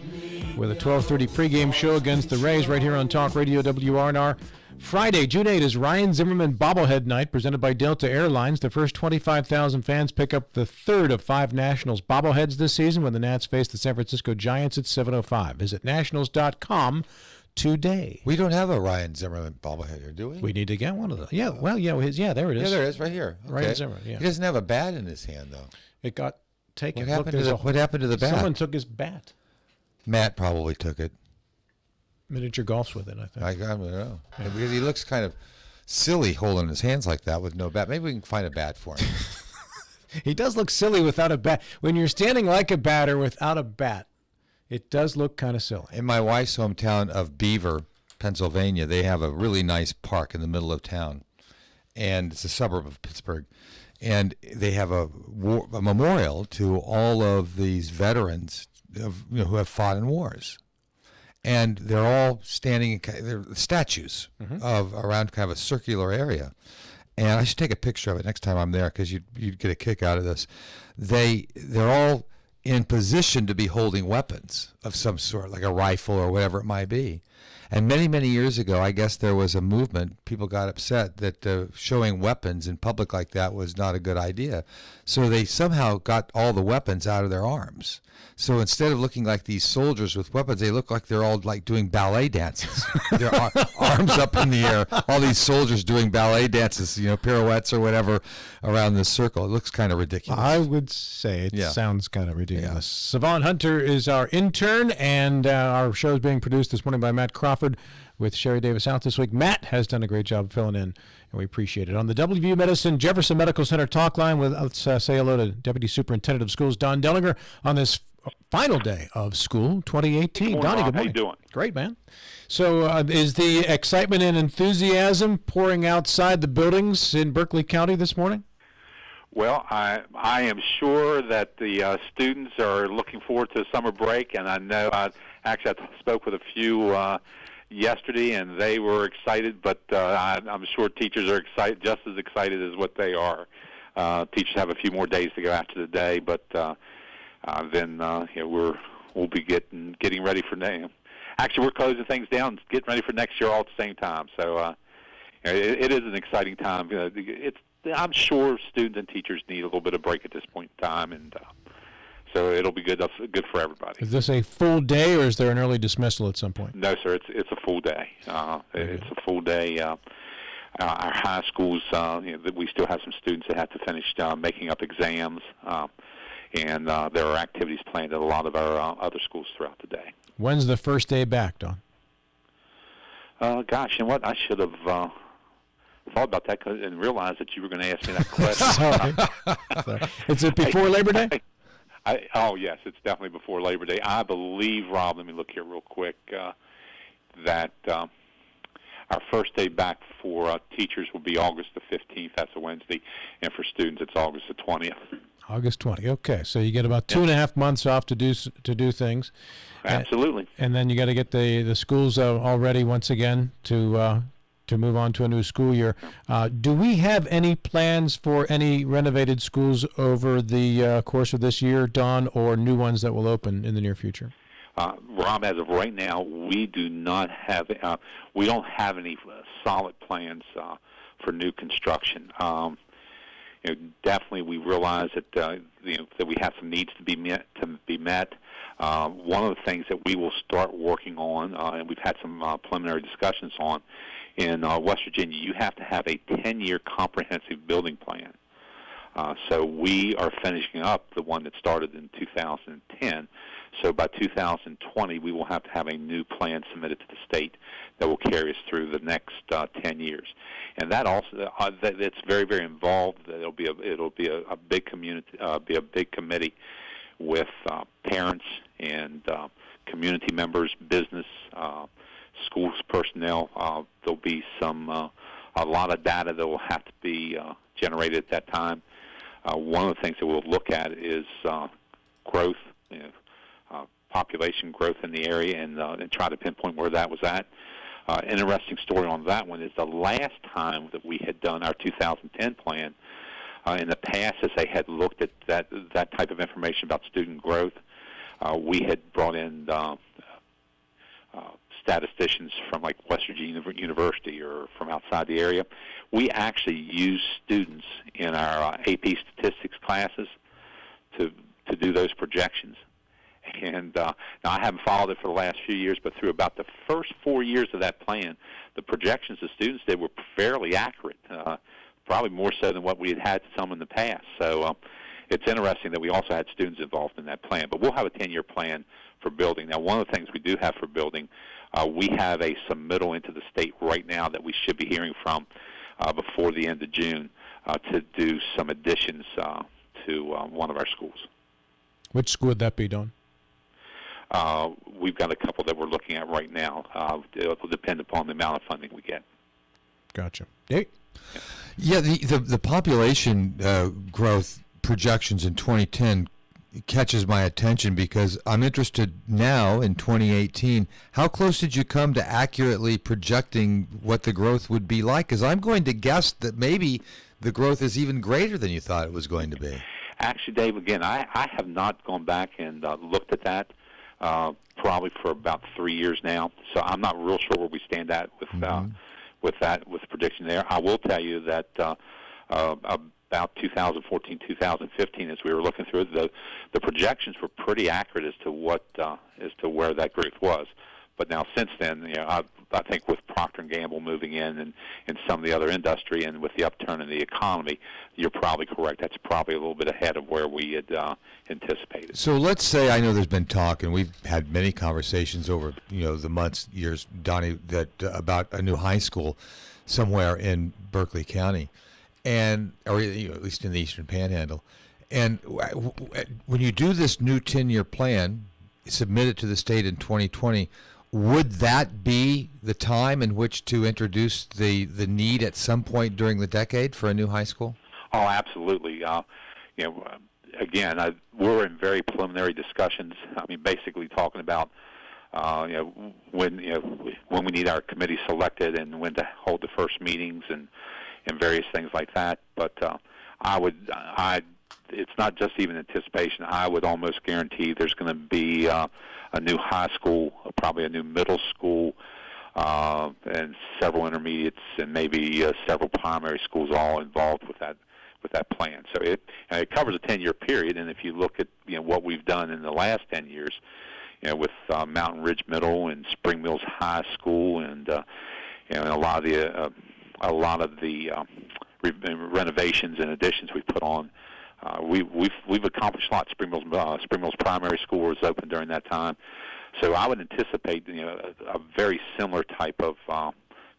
Speaker 2: with a 12:30 pregame show against the Rays right here on Talk Radio WRNR. Friday, June 8 is Ryan Zimmerman Bobblehead Night presented by Delta Airlines. The first 25,000 fans pick up the third of 5 Nationals bobbleheads this season when the Nats face the San Francisco Giants at 7:05. Visit nationals.com today.
Speaker 1: We don't have a Ryan Zimmerman bobblehead here, do we?
Speaker 2: We need to get one of those. Yeah, well, yeah, there it is.
Speaker 1: Yeah, there it is, right here. Okay.
Speaker 2: Ryan Zimmerman, yeah.
Speaker 1: He doesn't have a bat in his hand, though.
Speaker 2: It got taken.
Speaker 1: What happened to the bat?
Speaker 2: Someone took his bat.
Speaker 1: Matt probably took it.
Speaker 2: Miniature golfs with it, I think.
Speaker 1: I don't know. Yeah. Because he looks kind of silly holding his hands like that with no bat. Maybe we can find a bat for him.
Speaker 2: He does look silly without a bat. When you're standing like a batter without a bat, it does look kind of silly.
Speaker 1: In my wife's hometown of Beaver, Pennsylvania, they have a really nice park in the middle of town, and it's a suburb of Pittsburgh, and they have a memorial to all of these veterans who have fought in wars. And they're all standing, they're statues of around kind of a circular area. And I should take a picture of it next time I'm there because you'd get a kick out of this. They're all in position to be holding weapons of some sort, like a rifle or whatever it might be. And many, many years ago, I guess there was a movement. People got upset that showing weapons in public like that was not a good idea. So they somehow got all the weapons out of their arms. So instead of looking like these soldiers with weapons, they look like they're all like doing ballet dances. Their arms up in the air. All these soldiers doing ballet dances, pirouettes or whatever around this circle. It looks kind of ridiculous.
Speaker 2: I would say it sounds kind of ridiculous. Savon Hunter is our intern, and our show is being produced this morning by Matt Crawford with Sherry Davis out this week. Matt has done a great job filling in, and we appreciate it. On the WVU Medicine Jefferson Medical Center talk line, let's say hello to Deputy Superintendent of Schools Don Dellinger on this final day of school 2018. Donnie, good morning.
Speaker 9: How you doing?
Speaker 2: Great, man. So is the excitement and enthusiasm pouring outside the buildings in Berkeley County this morning?
Speaker 9: Well, I am sure that the students are looking forward to summer break, and I know I spoke with a few yesterday, and they were excited, but I'm sure teachers are just as excited as what they are. Teachers have a few more days to go after the day, but then we'll be getting ready for next. Actually, we're closing things down, getting ready for next year all at the same time. So it is an exciting time. I'm sure students and teachers need a little bit of break at this point in time, and so it'll be good for everybody.
Speaker 2: Is this a full day, or is there an early dismissal at some point?
Speaker 9: No, sir. It's a full day. It's a full day. Our high schools, we still have some students that have to finish making up exams, and there are activities planned at a lot of our other schools throughout the day.
Speaker 2: When's the first day back, Don?
Speaker 9: Gosh, you know what? I should have thought about that and realized that you were going to ask me that question.
Speaker 2: Sorry. Is it before Labor Day?
Speaker 9: Oh, yes, it's definitely before Labor Day. I believe, Rob, let me look here real quick, that our first day back for teachers will be August the 15th. That's a Wednesday. And for students, it's August the 20th.
Speaker 2: August 20th. Okay, so you get about 2.5 months off to do things.
Speaker 9: Absolutely.
Speaker 2: And then you got to get the schools all ready once again to move on to a new school year. Do we have any plans for any renovated schools over the course of this year, Don, or new ones that will open in the near future?
Speaker 9: Rob, as of right now, we do not have. We don't have any solid plans for new construction. Definitely, we realize that that we have some needs to be met. One of the things that we will start working on, and we've had some preliminary discussions on, in West Virginia, you have to have a 10-year comprehensive building plan. So we are finishing up the one that started in 2010. So by 2020, we will have to have a new plan submitted to the state that will carry us through the next 10 years. And that also, it's very, very involved. It'll be a big community, be a big committee with parents and community members, business, schools personnel. There'll be a lot of data that will have to be generated at that time. One of the things that we'll look at is growth, population growth in the area, and try to pinpoint where that was at. Interesting story on that one is the last time that we had done our 2010 plan, in the past, as they had looked at that type of information about student growth, we had brought in statisticians from like West Virginia University or from outside the area. We actually use students in our AP statistics classes to do those projections. And now I haven't followed it for the last few years, but through about the first 4 years of that plan, the projections the students did were fairly accurate, probably more so than what we had some in the past. So it's interesting that we also had students involved in that plan. But we'll have a 10-year plan for building. Now, one of the things we do have for building, we have a submittal into the state right now that we should be hearing from before the end of June to do some additions to one of our schools.
Speaker 2: Which school would that be, Don?
Speaker 9: we've got a couple that we're looking at right now. It'll depend upon the amount of funding we get.
Speaker 2: Gotcha. Dave?
Speaker 1: Yeah, the population growth projections in 2010 catches my attention because I'm interested now in 2018. How close did you come to accurately projecting what the growth would be like? Because I'm going to guess that maybe the growth is even greater than you thought it was going to be.
Speaker 9: Actually, Dave, again, I have not gone back and looked at that probably for about 3 years now, so I'm not real sure where we stand at with the prediction there. I will tell you that about 2014, 2015, as we were looking through it, the projections were pretty accurate as to where that growth was. But now since then, I think with Procter & Gamble moving in and some of the other industry and with the upturn in the economy, you're probably correct. That's probably a little bit ahead of where we had anticipated.
Speaker 1: So let's say, I know there's been talk, and we've had many conversations over the months, years, Donnie, that about a new high school somewhere in Berkeley County, or at least in the Eastern Panhandle. And when you do this new 10-year plan, submit it to the state in 2020, would that be the time in which to introduce the need at some point during the decade for a new high school?
Speaker 9: Oh, absolutely. Again, we're in very preliminary discussions. I mean, basically talking about when we need our committee selected and when to hold the first meetings and various things like that. But it's not just even anticipation. I would almost guarantee there's going to be a new high school, probably a new middle school, and several intermediates, and maybe several primary schools all involved with that plan. So it covers a 10-year period, and if you look at what we've done in the last 10 years, with Mountain Ridge Middle and Spring Mills High School, and a lot of the renovations and additions we put on. We've accomplished a lot. Spring Mills Primary School was open during that time, so I would anticipate a very similar type of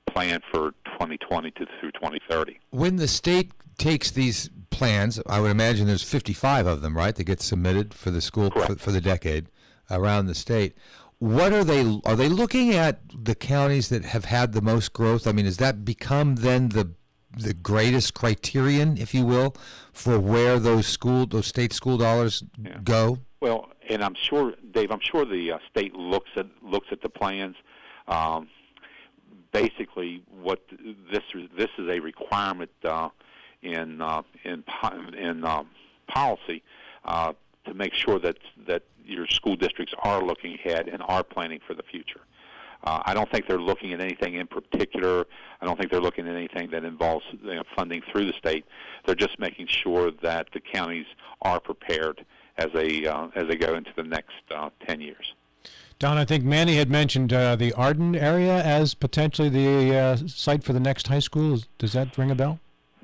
Speaker 9: plan for 2020 through 2030.
Speaker 1: When the state takes these plans, I would imagine there's 55 of them, right, that get submitted for the school for the decade around the state. What are they looking at the counties that have had the most growth? I mean, has that become then the greatest criterion, if you will, for where those state school dollars go?
Speaker 9: Well, and I'm sure, Dave, the state looks at the plans. Basically, what this is a requirement in policy to make sure that your school districts are looking ahead and are planning for the future. I don't think they're looking at anything in particular. I don't think they're looking at anything that involves funding through the state. They're just making sure that the counties are prepared as they go into the next 10 years.
Speaker 2: Don, I think Manny had mentioned the Arden area as potentially the site for the next high school. Does that ring a bell?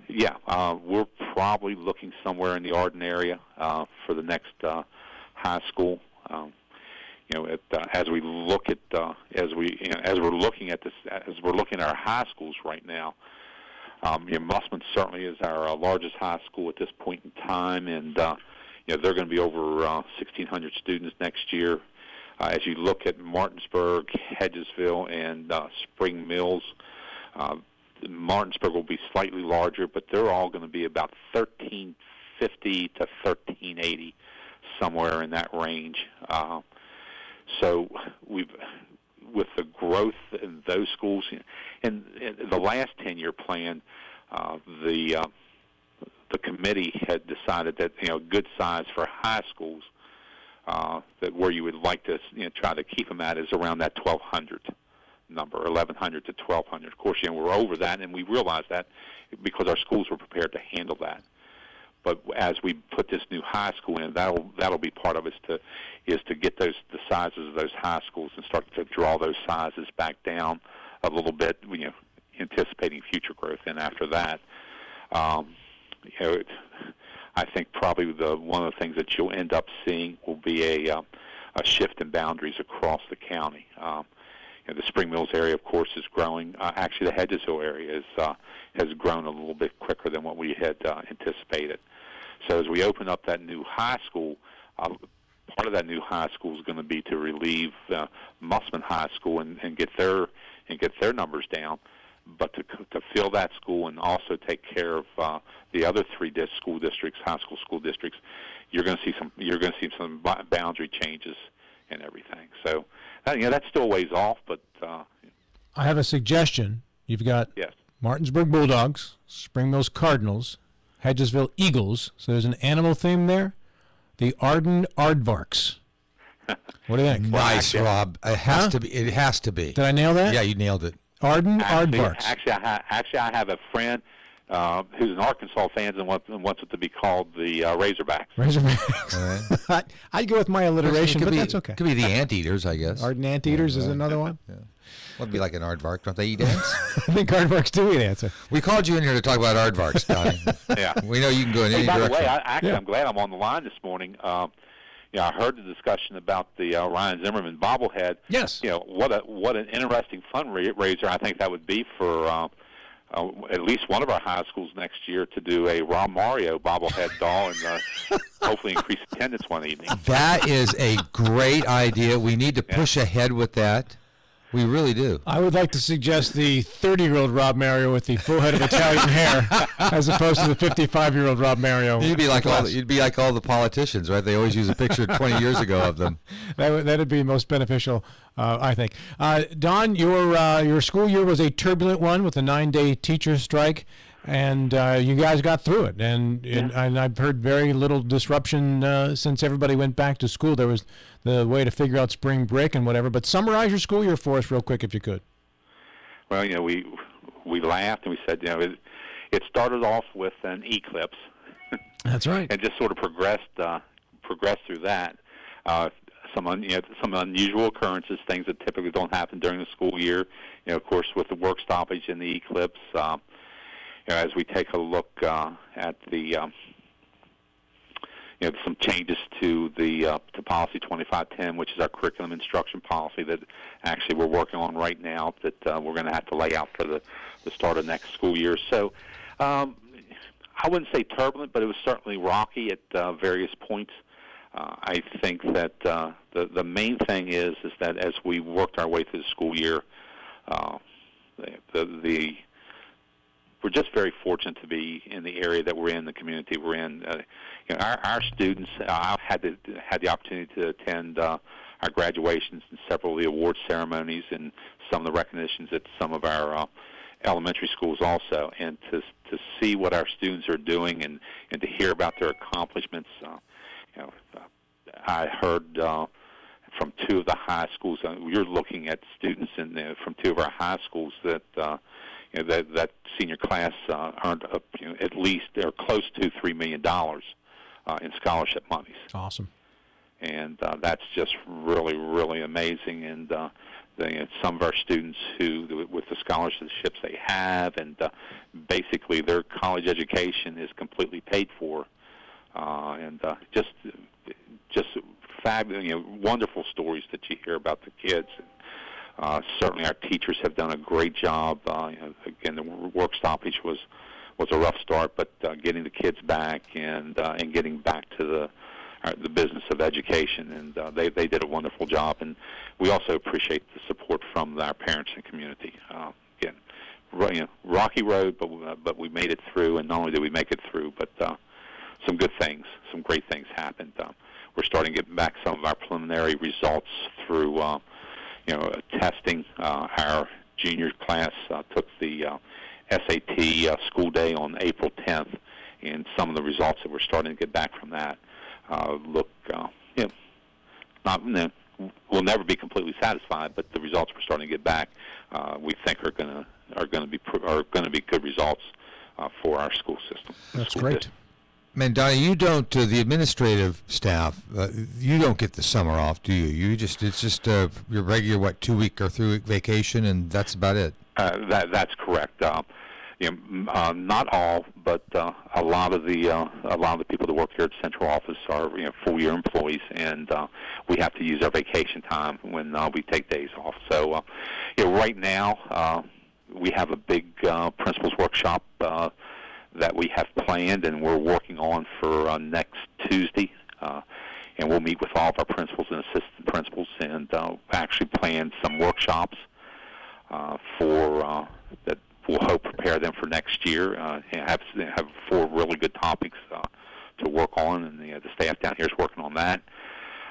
Speaker 9: Yeah, we're probably looking somewhere in the Arden area for the next high school. As we look at as we're looking at our high schools right now, Mussman certainly is our largest high school at this point in time, and they're going to be over 1,600 students next year. As you look at Martinsburg, Hedgesville, and Spring Mills, Martinsburg will be slightly larger, but they're all going to be about 1,350 to 1,380, somewhere in that range. So with the growth in those schools, in the last 10-year plan, the committee had decided that good size for high schools, that where you would like to try to keep them at is around that 1,200 number, 1,100 to 1,200. Of course, we're over that, and we realized that because our schools were prepared to handle that. But as we put this new high school in, that'll be part of it, is to get the sizes of those high schools and start to draw those sizes back down a little bit, anticipating future growth. And after that, I think probably one of the things that you'll end up seeing will be a shift in boundaries across the county. The Spring Mills area, of course, is growing. Actually, the Hedgesville area has grown a little bit quicker than what we had anticipated. So as we open up that new high school, part of that new high school is going to be to relieve Mussman High School and get their numbers down. But to fill that school and also take care of the other three school districts, high school districts, you're going to see some boundary changes and everything. So that's still a ways off, but
Speaker 2: I have a suggestion. You've got Martinsburg Bulldogs, Spring Mills Cardinals, Hedgesville Eagles. So there's an animal theme there. The Arden Aardvarks. What do you think?
Speaker 1: Nice, Rob. It has to be. It has to be.
Speaker 2: Did I nail that?
Speaker 1: Yeah, you nailed it.
Speaker 2: Arden Aardvarks.
Speaker 9: Actually, I have a friend who's an Arkansas fan and wants it to be called the Razorbacks.
Speaker 2: Razorbacks. I'd go with my alliteration, but that's okay.
Speaker 1: Could be the Anteaters, I guess.
Speaker 2: Arden Anteaters is another one.
Speaker 1: Yeah. Would be like an aardvark. Don't they eat ants?
Speaker 2: I think aardvarks do eat ants.
Speaker 1: We called you in here to talk about aardvarks, Donnie.
Speaker 9: Yeah.
Speaker 1: We know you can go in any
Speaker 9: by
Speaker 1: direction.
Speaker 9: the way, I'm glad I'm on the line this morning. I heard the discussion about the Ryan Zimmerman bobblehead.
Speaker 2: Yes.
Speaker 9: What an interesting fundraiser I think that would be for at least one of our high schools next year to do a Rob Mario bobblehead doll and hopefully increase attendance one evening.
Speaker 1: That is a great idea. We need to push ahead with that. We really do.
Speaker 2: I would like to suggest the 30-year-old Rob Mario with the full head of Italian hair, as opposed to the 55-year-old Rob Mario.
Speaker 1: You'd be like all the politicians, right? They always use a picture 20 years ago of them.
Speaker 2: That'd be most beneficial, I think. Don, your school year was a turbulent one with a 9-day teacher strike, and you guys got through it. And I've heard very little disruption since everybody went back to school. There was the way to figure out spring break and whatever. But summarize your school year for us real quick, if you could.
Speaker 9: Well, we laughed and we said, it started off with an eclipse.
Speaker 2: That's right.
Speaker 9: And just sort of progressed through that. Some unusual occurrences, things that typically don't happen during the school year. Of course, with the work stoppage and the eclipse. As we take a look at the some changes to the to policy 2510, which is our curriculum instruction policy that actually we're working on right now that we're going to have to lay out for the start of next school year. So I wouldn't say turbulent, but it was certainly rocky at various points. I think that the main thing is that as we worked our way through the school year, we're just very fortunate to be in the area that we're in, the community we're in. Our students, I've had the opportunity to attend our graduations and several of the award ceremonies and some of the recognitions at some of our elementary schools also, and to see what our students are doing and to hear about their accomplishments. I heard from two of the high schools. You're looking at students from two of our high schools that that senior class earned up at least or close to $3 million in scholarship monies.
Speaker 2: Awesome.
Speaker 9: And that's just really, really amazing. And some of our students who, with the scholarships they have, and basically their college education is completely paid for, and just fabulous, wonderful stories that you hear about the kids. Certainly, our teachers have done a great job. Again, the work stoppage was a rough start, but getting the kids back and getting back to the business of education, and they did a wonderful job. And we also appreciate the support from our parents and community. Again, rocky road, but we made it through. And not only did we make it through, but some good things, some great things happened. We're starting to get back some of our preliminary results through. Testing. Our junior class took the SAT school day on April 10th, and some of the results that we're starting to get back from that we'll never be completely satisfied, but the results we're starting to get back, we think are going to be good results for our school system.
Speaker 2: That's great.
Speaker 1: Man, Donnie, you don't. The administrative staff, you don't get the summer off, do you? It's just your regular 2-week or 3-week vacation, and that's about it.
Speaker 9: That's correct. Not all, but a lot of the people that work here at central office are full-year employees, and we have to use our vacation time when we take days off. So, right now we have a big principals workshop that we have planned and we're working on for next Tuesday. and we'll meet with all of our principals and assistant principals and actually plan some workshops for that we'll hope prepare them for next year. And have 4 really good topics to work on, and the staff down here is working on that.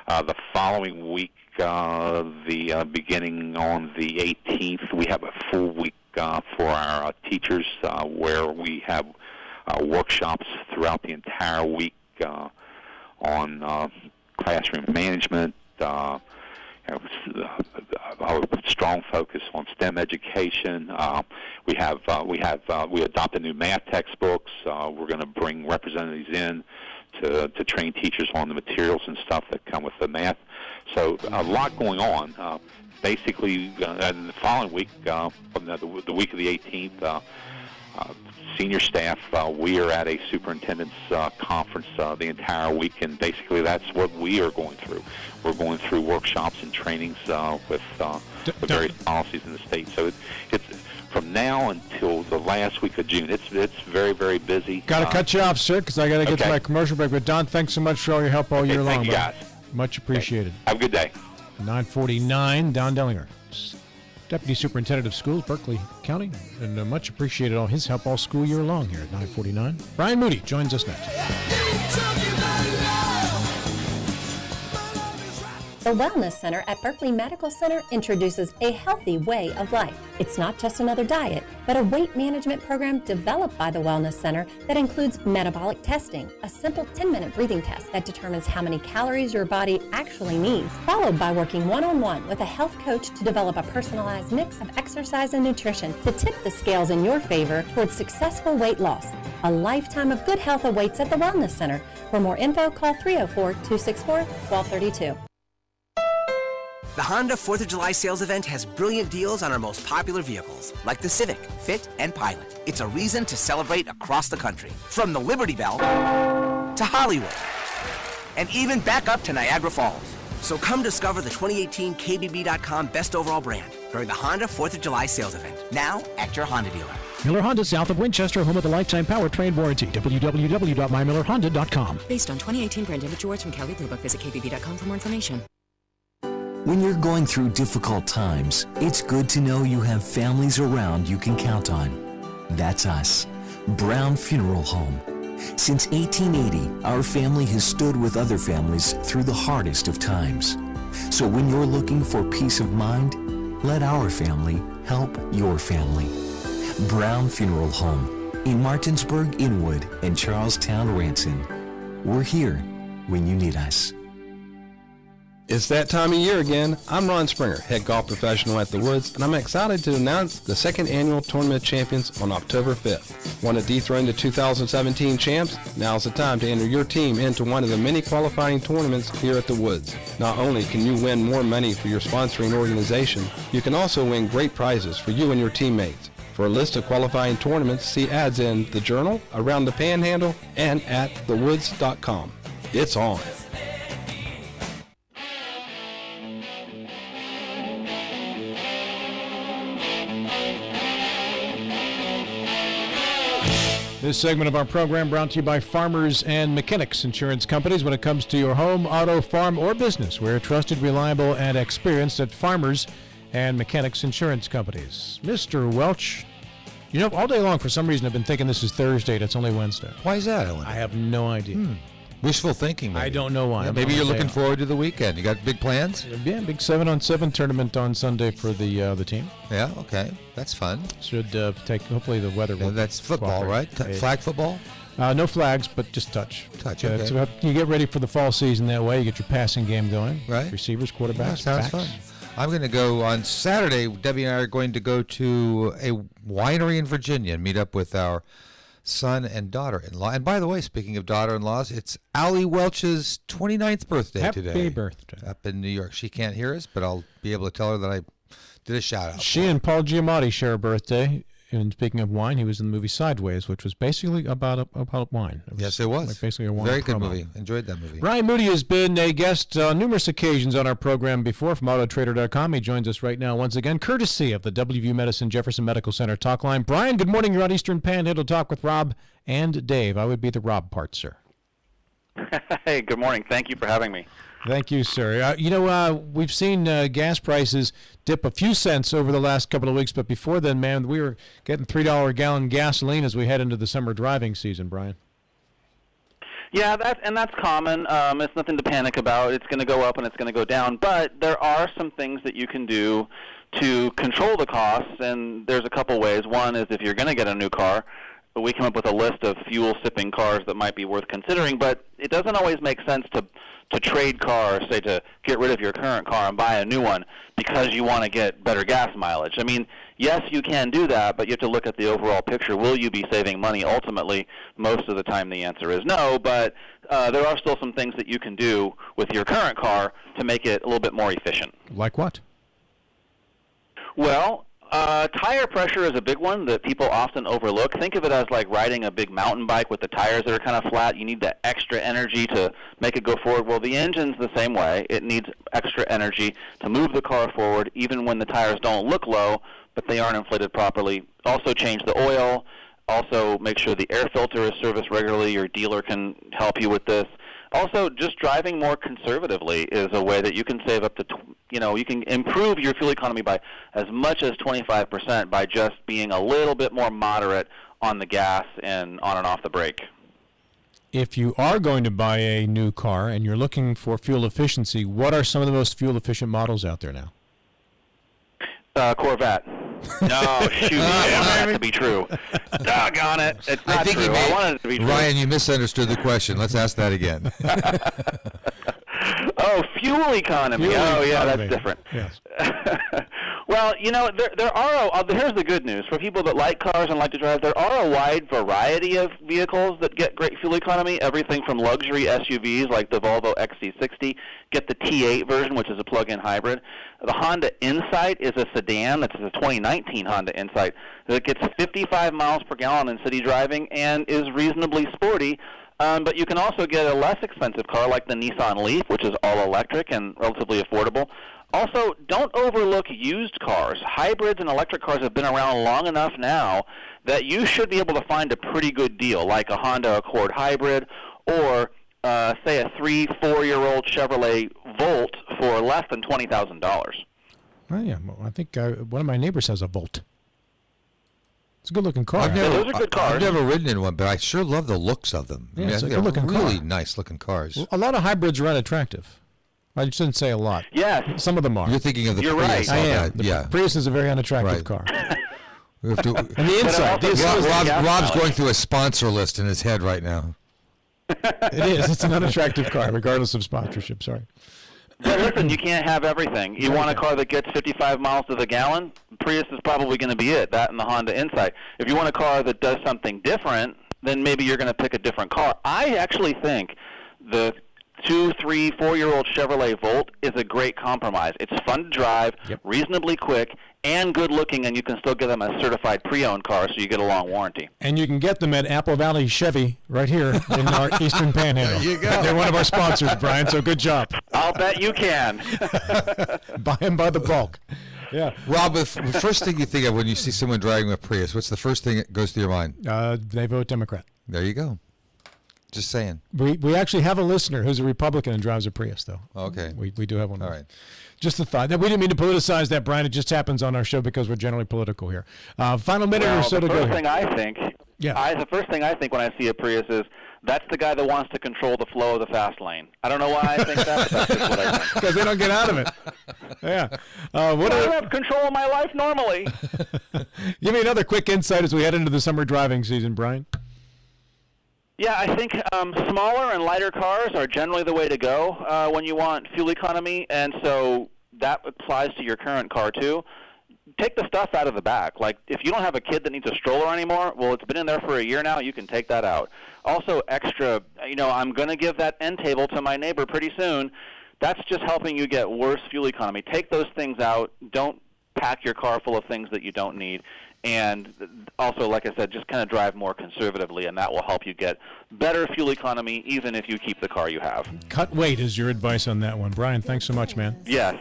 Speaker 9: The following week, beginning on the 18th, we have a full week for our teachers where we have workshops throughout the entire week on classroom management, a strong focus on STEM education. We adopted new math textbooks. We're going to bring representatives in to train teachers on the materials and stuff that come with the math. So a lot going on. Basically, in the following week, from the week of the 18th, senior staff, we are at a superintendent's conference the entire week, and basically that's what we are going through. We're going through workshops and trainings with the various policies in the state. So it's from now until the last week of June. It's very, very busy.
Speaker 2: Got to cut you off, sir, because I got to get to my commercial break. But Don, thanks so much for all your help all year long.
Speaker 9: Thank you, guys.
Speaker 2: Much appreciated.
Speaker 9: Have a good day.
Speaker 2: 9:49, Don Dellinger, Deputy Superintendent of Schools, Berkeley County, and much appreciated all his help all school year long here at 9:49. Brian Moody joins us next.
Speaker 14: The Wellness Center at Berkeley Medical Center introduces a healthy way of life. It's not just another diet, but a weight management program developed by the Wellness Center that includes metabolic testing, a simple 10-minute breathing test that determines how many calories your body actually needs, followed by working one-on-one with a health coach to develop a personalized mix of exercise and nutrition to tip the scales in your favor towards successful weight loss. A lifetime of good health awaits at the Wellness Center. For more info, call 304-264-1232.
Speaker 15: The Honda 4th of July sales event has brilliant deals on our most popular vehicles, like the Civic, Fit, and Pilot. It's a reason to celebrate across the country, from the Liberty Bell to Hollywood, and even back up to Niagara Falls. So come discover the 2018 KBB.com Best Overall Brand during the Honda 4th of July sales event, now at your Honda dealer.
Speaker 16: Miller Honda, south of Winchester, home of the lifetime powertrain warranty. www.mymillerhonda.com.
Speaker 17: Based on 2018 brand image awards from Kelly Blue Book, visit KBB.com for more information.
Speaker 18: When you're going through difficult times, it's good to know you have families around you can count on. That's us, Brown Funeral Home. Since 1880, our family has stood with other families through the hardest of times. So when you're looking for peace of mind, let our family help your family. Brown Funeral Home in Martinsburg, Inwood, and Charlestown, Ranson. We're here when you need us.
Speaker 21: It's that time of year again. I'm Ron Springer, head golf professional at the Woods, and I'm excited to announce the second annual Tournament of Champions on October 5th. Want to dethrone the 2017 champs? Now's the time to enter your team into one of the many qualifying tournaments here at the Woods. Not only can you win more money for your sponsoring organization, you can also win great prizes for you and your teammates. For a list of qualifying tournaments, see ads in the Journal, Around the Panhandle, and at thewoods.com. It's on.
Speaker 2: This segment of our program brought to you by Farmers and Mechanics Insurance Companies. When it comes to your home, auto, farm, or business, we're trusted, reliable, and experienced at Farmers and Mechanics Insurance Companies. Mr. Welch, you know, all day long, for some reason, I've been thinking this is Thursday and it's only Wednesday.
Speaker 1: Why is that, Ellen?
Speaker 2: I have no idea.
Speaker 1: Wishful thinking, maybe.
Speaker 2: I don't know why.
Speaker 1: Yeah, maybe you're looking forward to the weekend. You got big plans?
Speaker 2: Yeah, big 7-on-7 tournament on Sunday for the team.
Speaker 1: Yeah, okay. That's fun.
Speaker 2: Should take, hopefully the weather will.
Speaker 1: That's football, right? Flag football?
Speaker 2: No flags, but just touch.
Speaker 1: Okay.
Speaker 2: It's about, you get ready for the fall season that way. You get your passing game going.
Speaker 1: Right.
Speaker 2: Receivers, quarterbacks,
Speaker 1: sounds fun. I'm going to go on Saturday. Debbie and I are going to go to a winery in Virginia and meet up with our son and daughter-in-law. And by the way, speaking of daughter-in-laws, it's Allie Welch's 29th birthday today.
Speaker 2: Happy birthday.
Speaker 1: Up in New York. She can't hear us, but I'll be able to tell her that I did a shout-out.
Speaker 2: She and Paul Giamatti share a birthday. And speaking of wine, he was in the movie Sideways, which was basically about wine.
Speaker 1: Yes, it was.
Speaker 2: Like basically a wine
Speaker 1: Very good
Speaker 2: promo.
Speaker 1: movie. Enjoyed that movie.
Speaker 2: Brian Moody has been a guest on numerous occasions on our program before from AutoTrader.com. He joins us right now once again, courtesy of the WVU Medicine Jefferson Medical Center talk line. Brian, good morning. You're on Eastern Panhandle Talk with Rob and Dave. I would be the Rob part, sir.
Speaker 7: Hey, good morning. Thank you for having me.
Speaker 2: Thank you, sir. We've seen gas prices dip a few cents over the last couple of weeks, but before then, man, we were getting $3 a gallon gasoline as we head into the summer driving season, Brian.
Speaker 7: Yeah, that's common. It's nothing to panic about. It's going to go up and it's going to go down, but there are some things that you can do to control the costs, and there's a couple ways. One is if you're going to get a new car, we come up with a list of fuel-sipping cars that might be worth considering, but it doesn't always make sense to trade cars, say to get rid of your current car and buy a new one because you want to get better gas mileage. I mean, yes, you can do that, but you have to look at the overall picture. Will you be saving money? Ultimately, most of the time the answer is no, but there are still some things that you can do with your current car to make it a little bit more efficient.
Speaker 2: Like what?
Speaker 7: Well, tire pressure is a big one that people often overlook. Think of it as like riding a big mountain bike with the tires that are kind of flat. You need that extra energy to make it go forward. Well, the engine's the same way. It needs extra energy to move the car forward, even when the tires don't look low, but they aren't inflated properly. Also change the oil. Also make sure the air filter is serviced regularly. Your dealer can help you with this. Also, just driving more conservatively is a way that you can save up to, you can improve your fuel economy by as much as 25% by just being a little bit more moderate on the gas and on and off the brake.
Speaker 2: If you are going to buy a new car and you're looking for fuel efficiency, what are some of the most fuel-efficient models out there now?
Speaker 7: Corvette. No, shoot, I wanted that to be true. Doggone it. It's not true. I wanted it to be true.
Speaker 1: Ryan, you misunderstood the question. Let's ask that again.
Speaker 7: Oh, fuel economy. That's different.
Speaker 2: Yes.
Speaker 7: Well, there are, here's the good news. For people that like cars and like to drive, there are a wide variety of vehicles that get great fuel economy, everything from luxury SUVs like the Volvo XC60, get the T8 version, which is a plug-in hybrid. The Honda Insight is a sedan. That's a 2019 Honda Insight that gets 55 miles per gallon in city driving and is reasonably sporty. But you can also get a less expensive car like the Nissan Leaf, which is all electric and relatively affordable. Also, don't overlook used cars. Hybrids and electric cars have been around long enough now that you should be able to find a pretty good deal, like a Honda Accord hybrid or, say, a 3-4-year-old Chevrolet Volt for less than $20,000.
Speaker 2: Oh, yeah. Well, I think one of my neighbors has a Volt. It's a good-looking car.
Speaker 7: Those are good cars.
Speaker 1: I've never ridden in one, but I sure love the looks of them.
Speaker 2: Yeah, it's a good-looking car.
Speaker 1: Really nice-looking cars.
Speaker 2: A lot of hybrids are unattractive. I shouldn't say a lot.
Speaker 7: Yes.
Speaker 2: Some of them are.
Speaker 1: You're thinking of the Prius.
Speaker 7: Right.
Speaker 2: I am. The Prius is a very unattractive car.
Speaker 1: We have to,
Speaker 2: and the inside.
Speaker 1: Rob's going through a sponsor list in his head right now.
Speaker 2: It is. It's an unattractive car, regardless of sponsorship. Sorry.
Speaker 7: But listen, you can't have everything. You want a car that gets 55 miles to the gallon? Prius is probably going to be it, that and the Honda Insight. If you want a car that does something different, then maybe you're going to pick a different car. I actually think the 2-, 3-, 4-year-old Chevrolet Volt is a great compromise. It's fun to drive, reasonably quick, and good looking, and you can still get them as certified pre-owned cars, so you get a long warranty.
Speaker 2: And you can get them at Apple Valley Chevy right here in our Eastern Panhandle.
Speaker 1: There you go.
Speaker 2: They're one of our sponsors, Brian, so good job.
Speaker 7: I'll bet you can.
Speaker 2: Buy them by the bulk. Yeah.
Speaker 1: Rob, the first thing you think of when you see someone driving a Prius, what's the first thing that goes through your mind?
Speaker 2: They vote Democrat.
Speaker 1: There you go. Just saying.
Speaker 2: We actually have a listener who's a Republican and drives a Prius, though.
Speaker 1: Okay.
Speaker 2: We do have one.
Speaker 1: All right.
Speaker 2: Just a thought. We didn't mean to politicize that, Brian. It just happens on our show because we're generally political here. Final minute or so to go.
Speaker 7: The first thing I think when I see a Prius is that's the guy that wants to control the flow of the fast lane. I don't know why I think that, but that's just what I think.
Speaker 2: Because they don't get out of it. Yeah.
Speaker 7: I have control of my life normally.
Speaker 2: Give me another quick insight as we head into the summer driving season, Brian.
Speaker 7: Yeah, I think smaller and lighter cars are generally the way to go when you want fuel economy, and so that applies to your current car too. Take the stuff out of the back. Like if you don't have a kid that needs a stroller anymore, well, it's been in there for a year now, you can take that out. Also extra, I'm going to give that end table to my neighbor pretty soon. That's just helping you get worse fuel economy. Take those things out. Don't pack your car full of things that you don't need. And also, like I said, just kind of drive more conservatively, and that will help you get better fuel economy even if you keep the car you have.
Speaker 2: Cut weight is your advice on that one. Brian, thanks so much, man.
Speaker 7: Yes.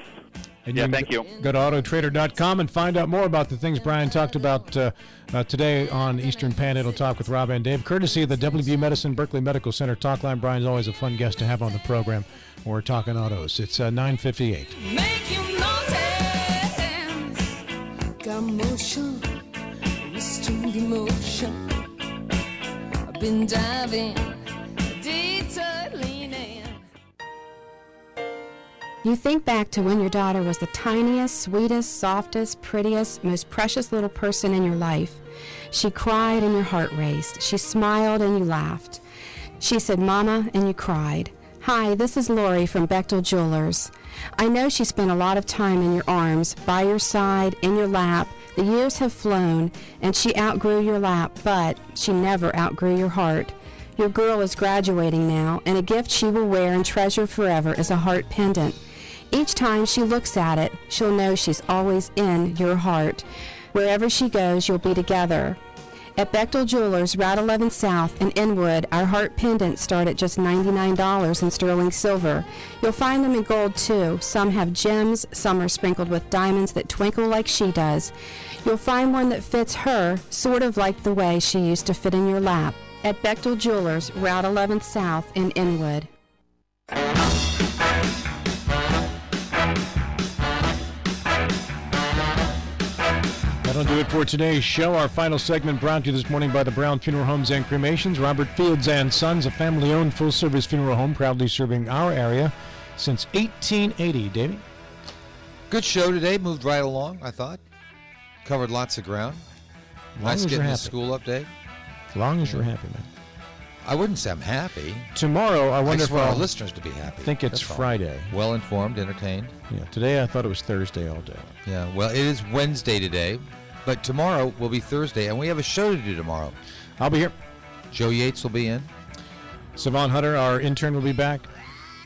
Speaker 2: And
Speaker 7: Yeah, thank you.
Speaker 2: Go to autotrader.com and find out more about the things Brian talked about today on Eastern Panhandle Talk with Rob and Dave, courtesy of the WB Medicine Berkeley Medical Center Talk Line. Brian's always a fun guest to have on the program when we're talking autos. It's 9:58.
Speaker 10: Make you notice. Got motion, restrained emotion. I've been diving, detour leaning.
Speaker 8: You think back to when your daughter was the tiniest, sweetest, softest, prettiest, most precious little person in your life. She cried and your heart raced. She smiled and you laughed. She said, "Mama," and you cried. Hi, this is Lori from Bechtel Jewelers. I know she spent a lot of time in your arms, by your side, in your lap. The years have flown, and she outgrew your lap, but she never outgrew your heart. Your girl is graduating now, and a gift she will wear and treasure forever is a heart pendant. Each time she looks at it, she'll know she's always in your heart. Wherever she goes, you'll be together. At Bechtel Jewelers, Route 11 South in Inwood, our heart pendants start at just $99 in sterling silver. You'll find them in gold too. Some have gems, some are sprinkled with diamonds that twinkle like she does. You'll find one that fits her, sort of like the way she used to fit in your lap. At Bechtel Jewelers, Route 11 South in Inwood.
Speaker 2: That'll do it for today's show. Our final segment brought to you this morning by the Brown Funeral Homes and Cremations. Robert Fields and Sons, a family-owned full-service funeral home proudly serving our area since 1880. Davey?
Speaker 1: Good show today. Moved right along, I thought. Covered lots of ground. Nice getting the school update.
Speaker 2: As long as you're happy, man.
Speaker 1: I wouldn't say I'm happy.
Speaker 2: Tomorrow, I wonder
Speaker 1: just
Speaker 2: if
Speaker 1: want our
Speaker 2: I'll-
Speaker 1: listeners to be happy.
Speaker 2: I think it's
Speaker 1: That's all.
Speaker 2: Friday.
Speaker 1: Well informed, entertained.
Speaker 2: Yeah, today I thought it was Thursday all day.
Speaker 1: Yeah, well, it is Wednesday today, but tomorrow will be Thursday, and we have a show to do tomorrow.
Speaker 2: I'll be here.
Speaker 1: Joe Yates will be in.
Speaker 2: Savon Hunter, our intern, will be back.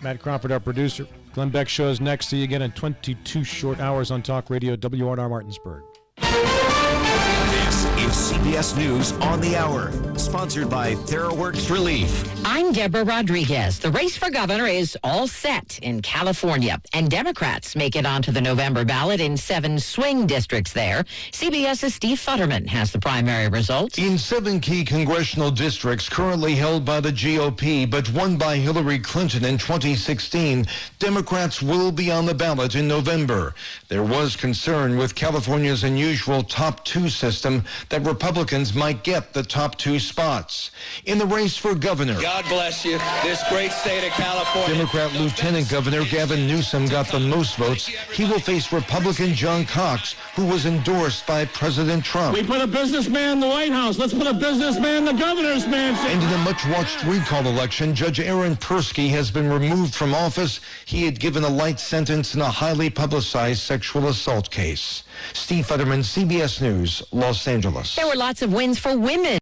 Speaker 2: Matt Crawford, our producer. Glenn Beck show is next. See you again in 22 short hours on Talk Radio WRNR Martinsburg.
Speaker 19: This is CBS News on the Hour, sponsored by TheraWorks Relief.
Speaker 20: I'm Deborah Rodriguez. The race for governor is all set in California, and Democrats make it onto the November ballot in 7 swing districts there. CBS's Steve Futterman has the primary results.
Speaker 22: In 7 key congressional districts currently held by the GOP, but won by Hillary Clinton in 2016, Democrats will be on the ballot in November. There was concern with California's unusual top 2 system that Republicans might get the top 2 spots. In the race for governor,
Speaker 24: God bless you, this great state of California.
Speaker 22: Democrat Lieutenant Governor Gavin Newsom got the most votes. He will face Republican John Cox, who was endorsed by President Trump.
Speaker 26: We put a businessman in the White House. Let's put a businessman in the governor's mansion.
Speaker 22: And in a much-watched recall election, Judge Aaron Persky has been removed from office. He had given a light sentence in a highly publicized sexual assault case. Steve Futterman, CBS News, Los Angeles.
Speaker 20: There were lots of wins for women.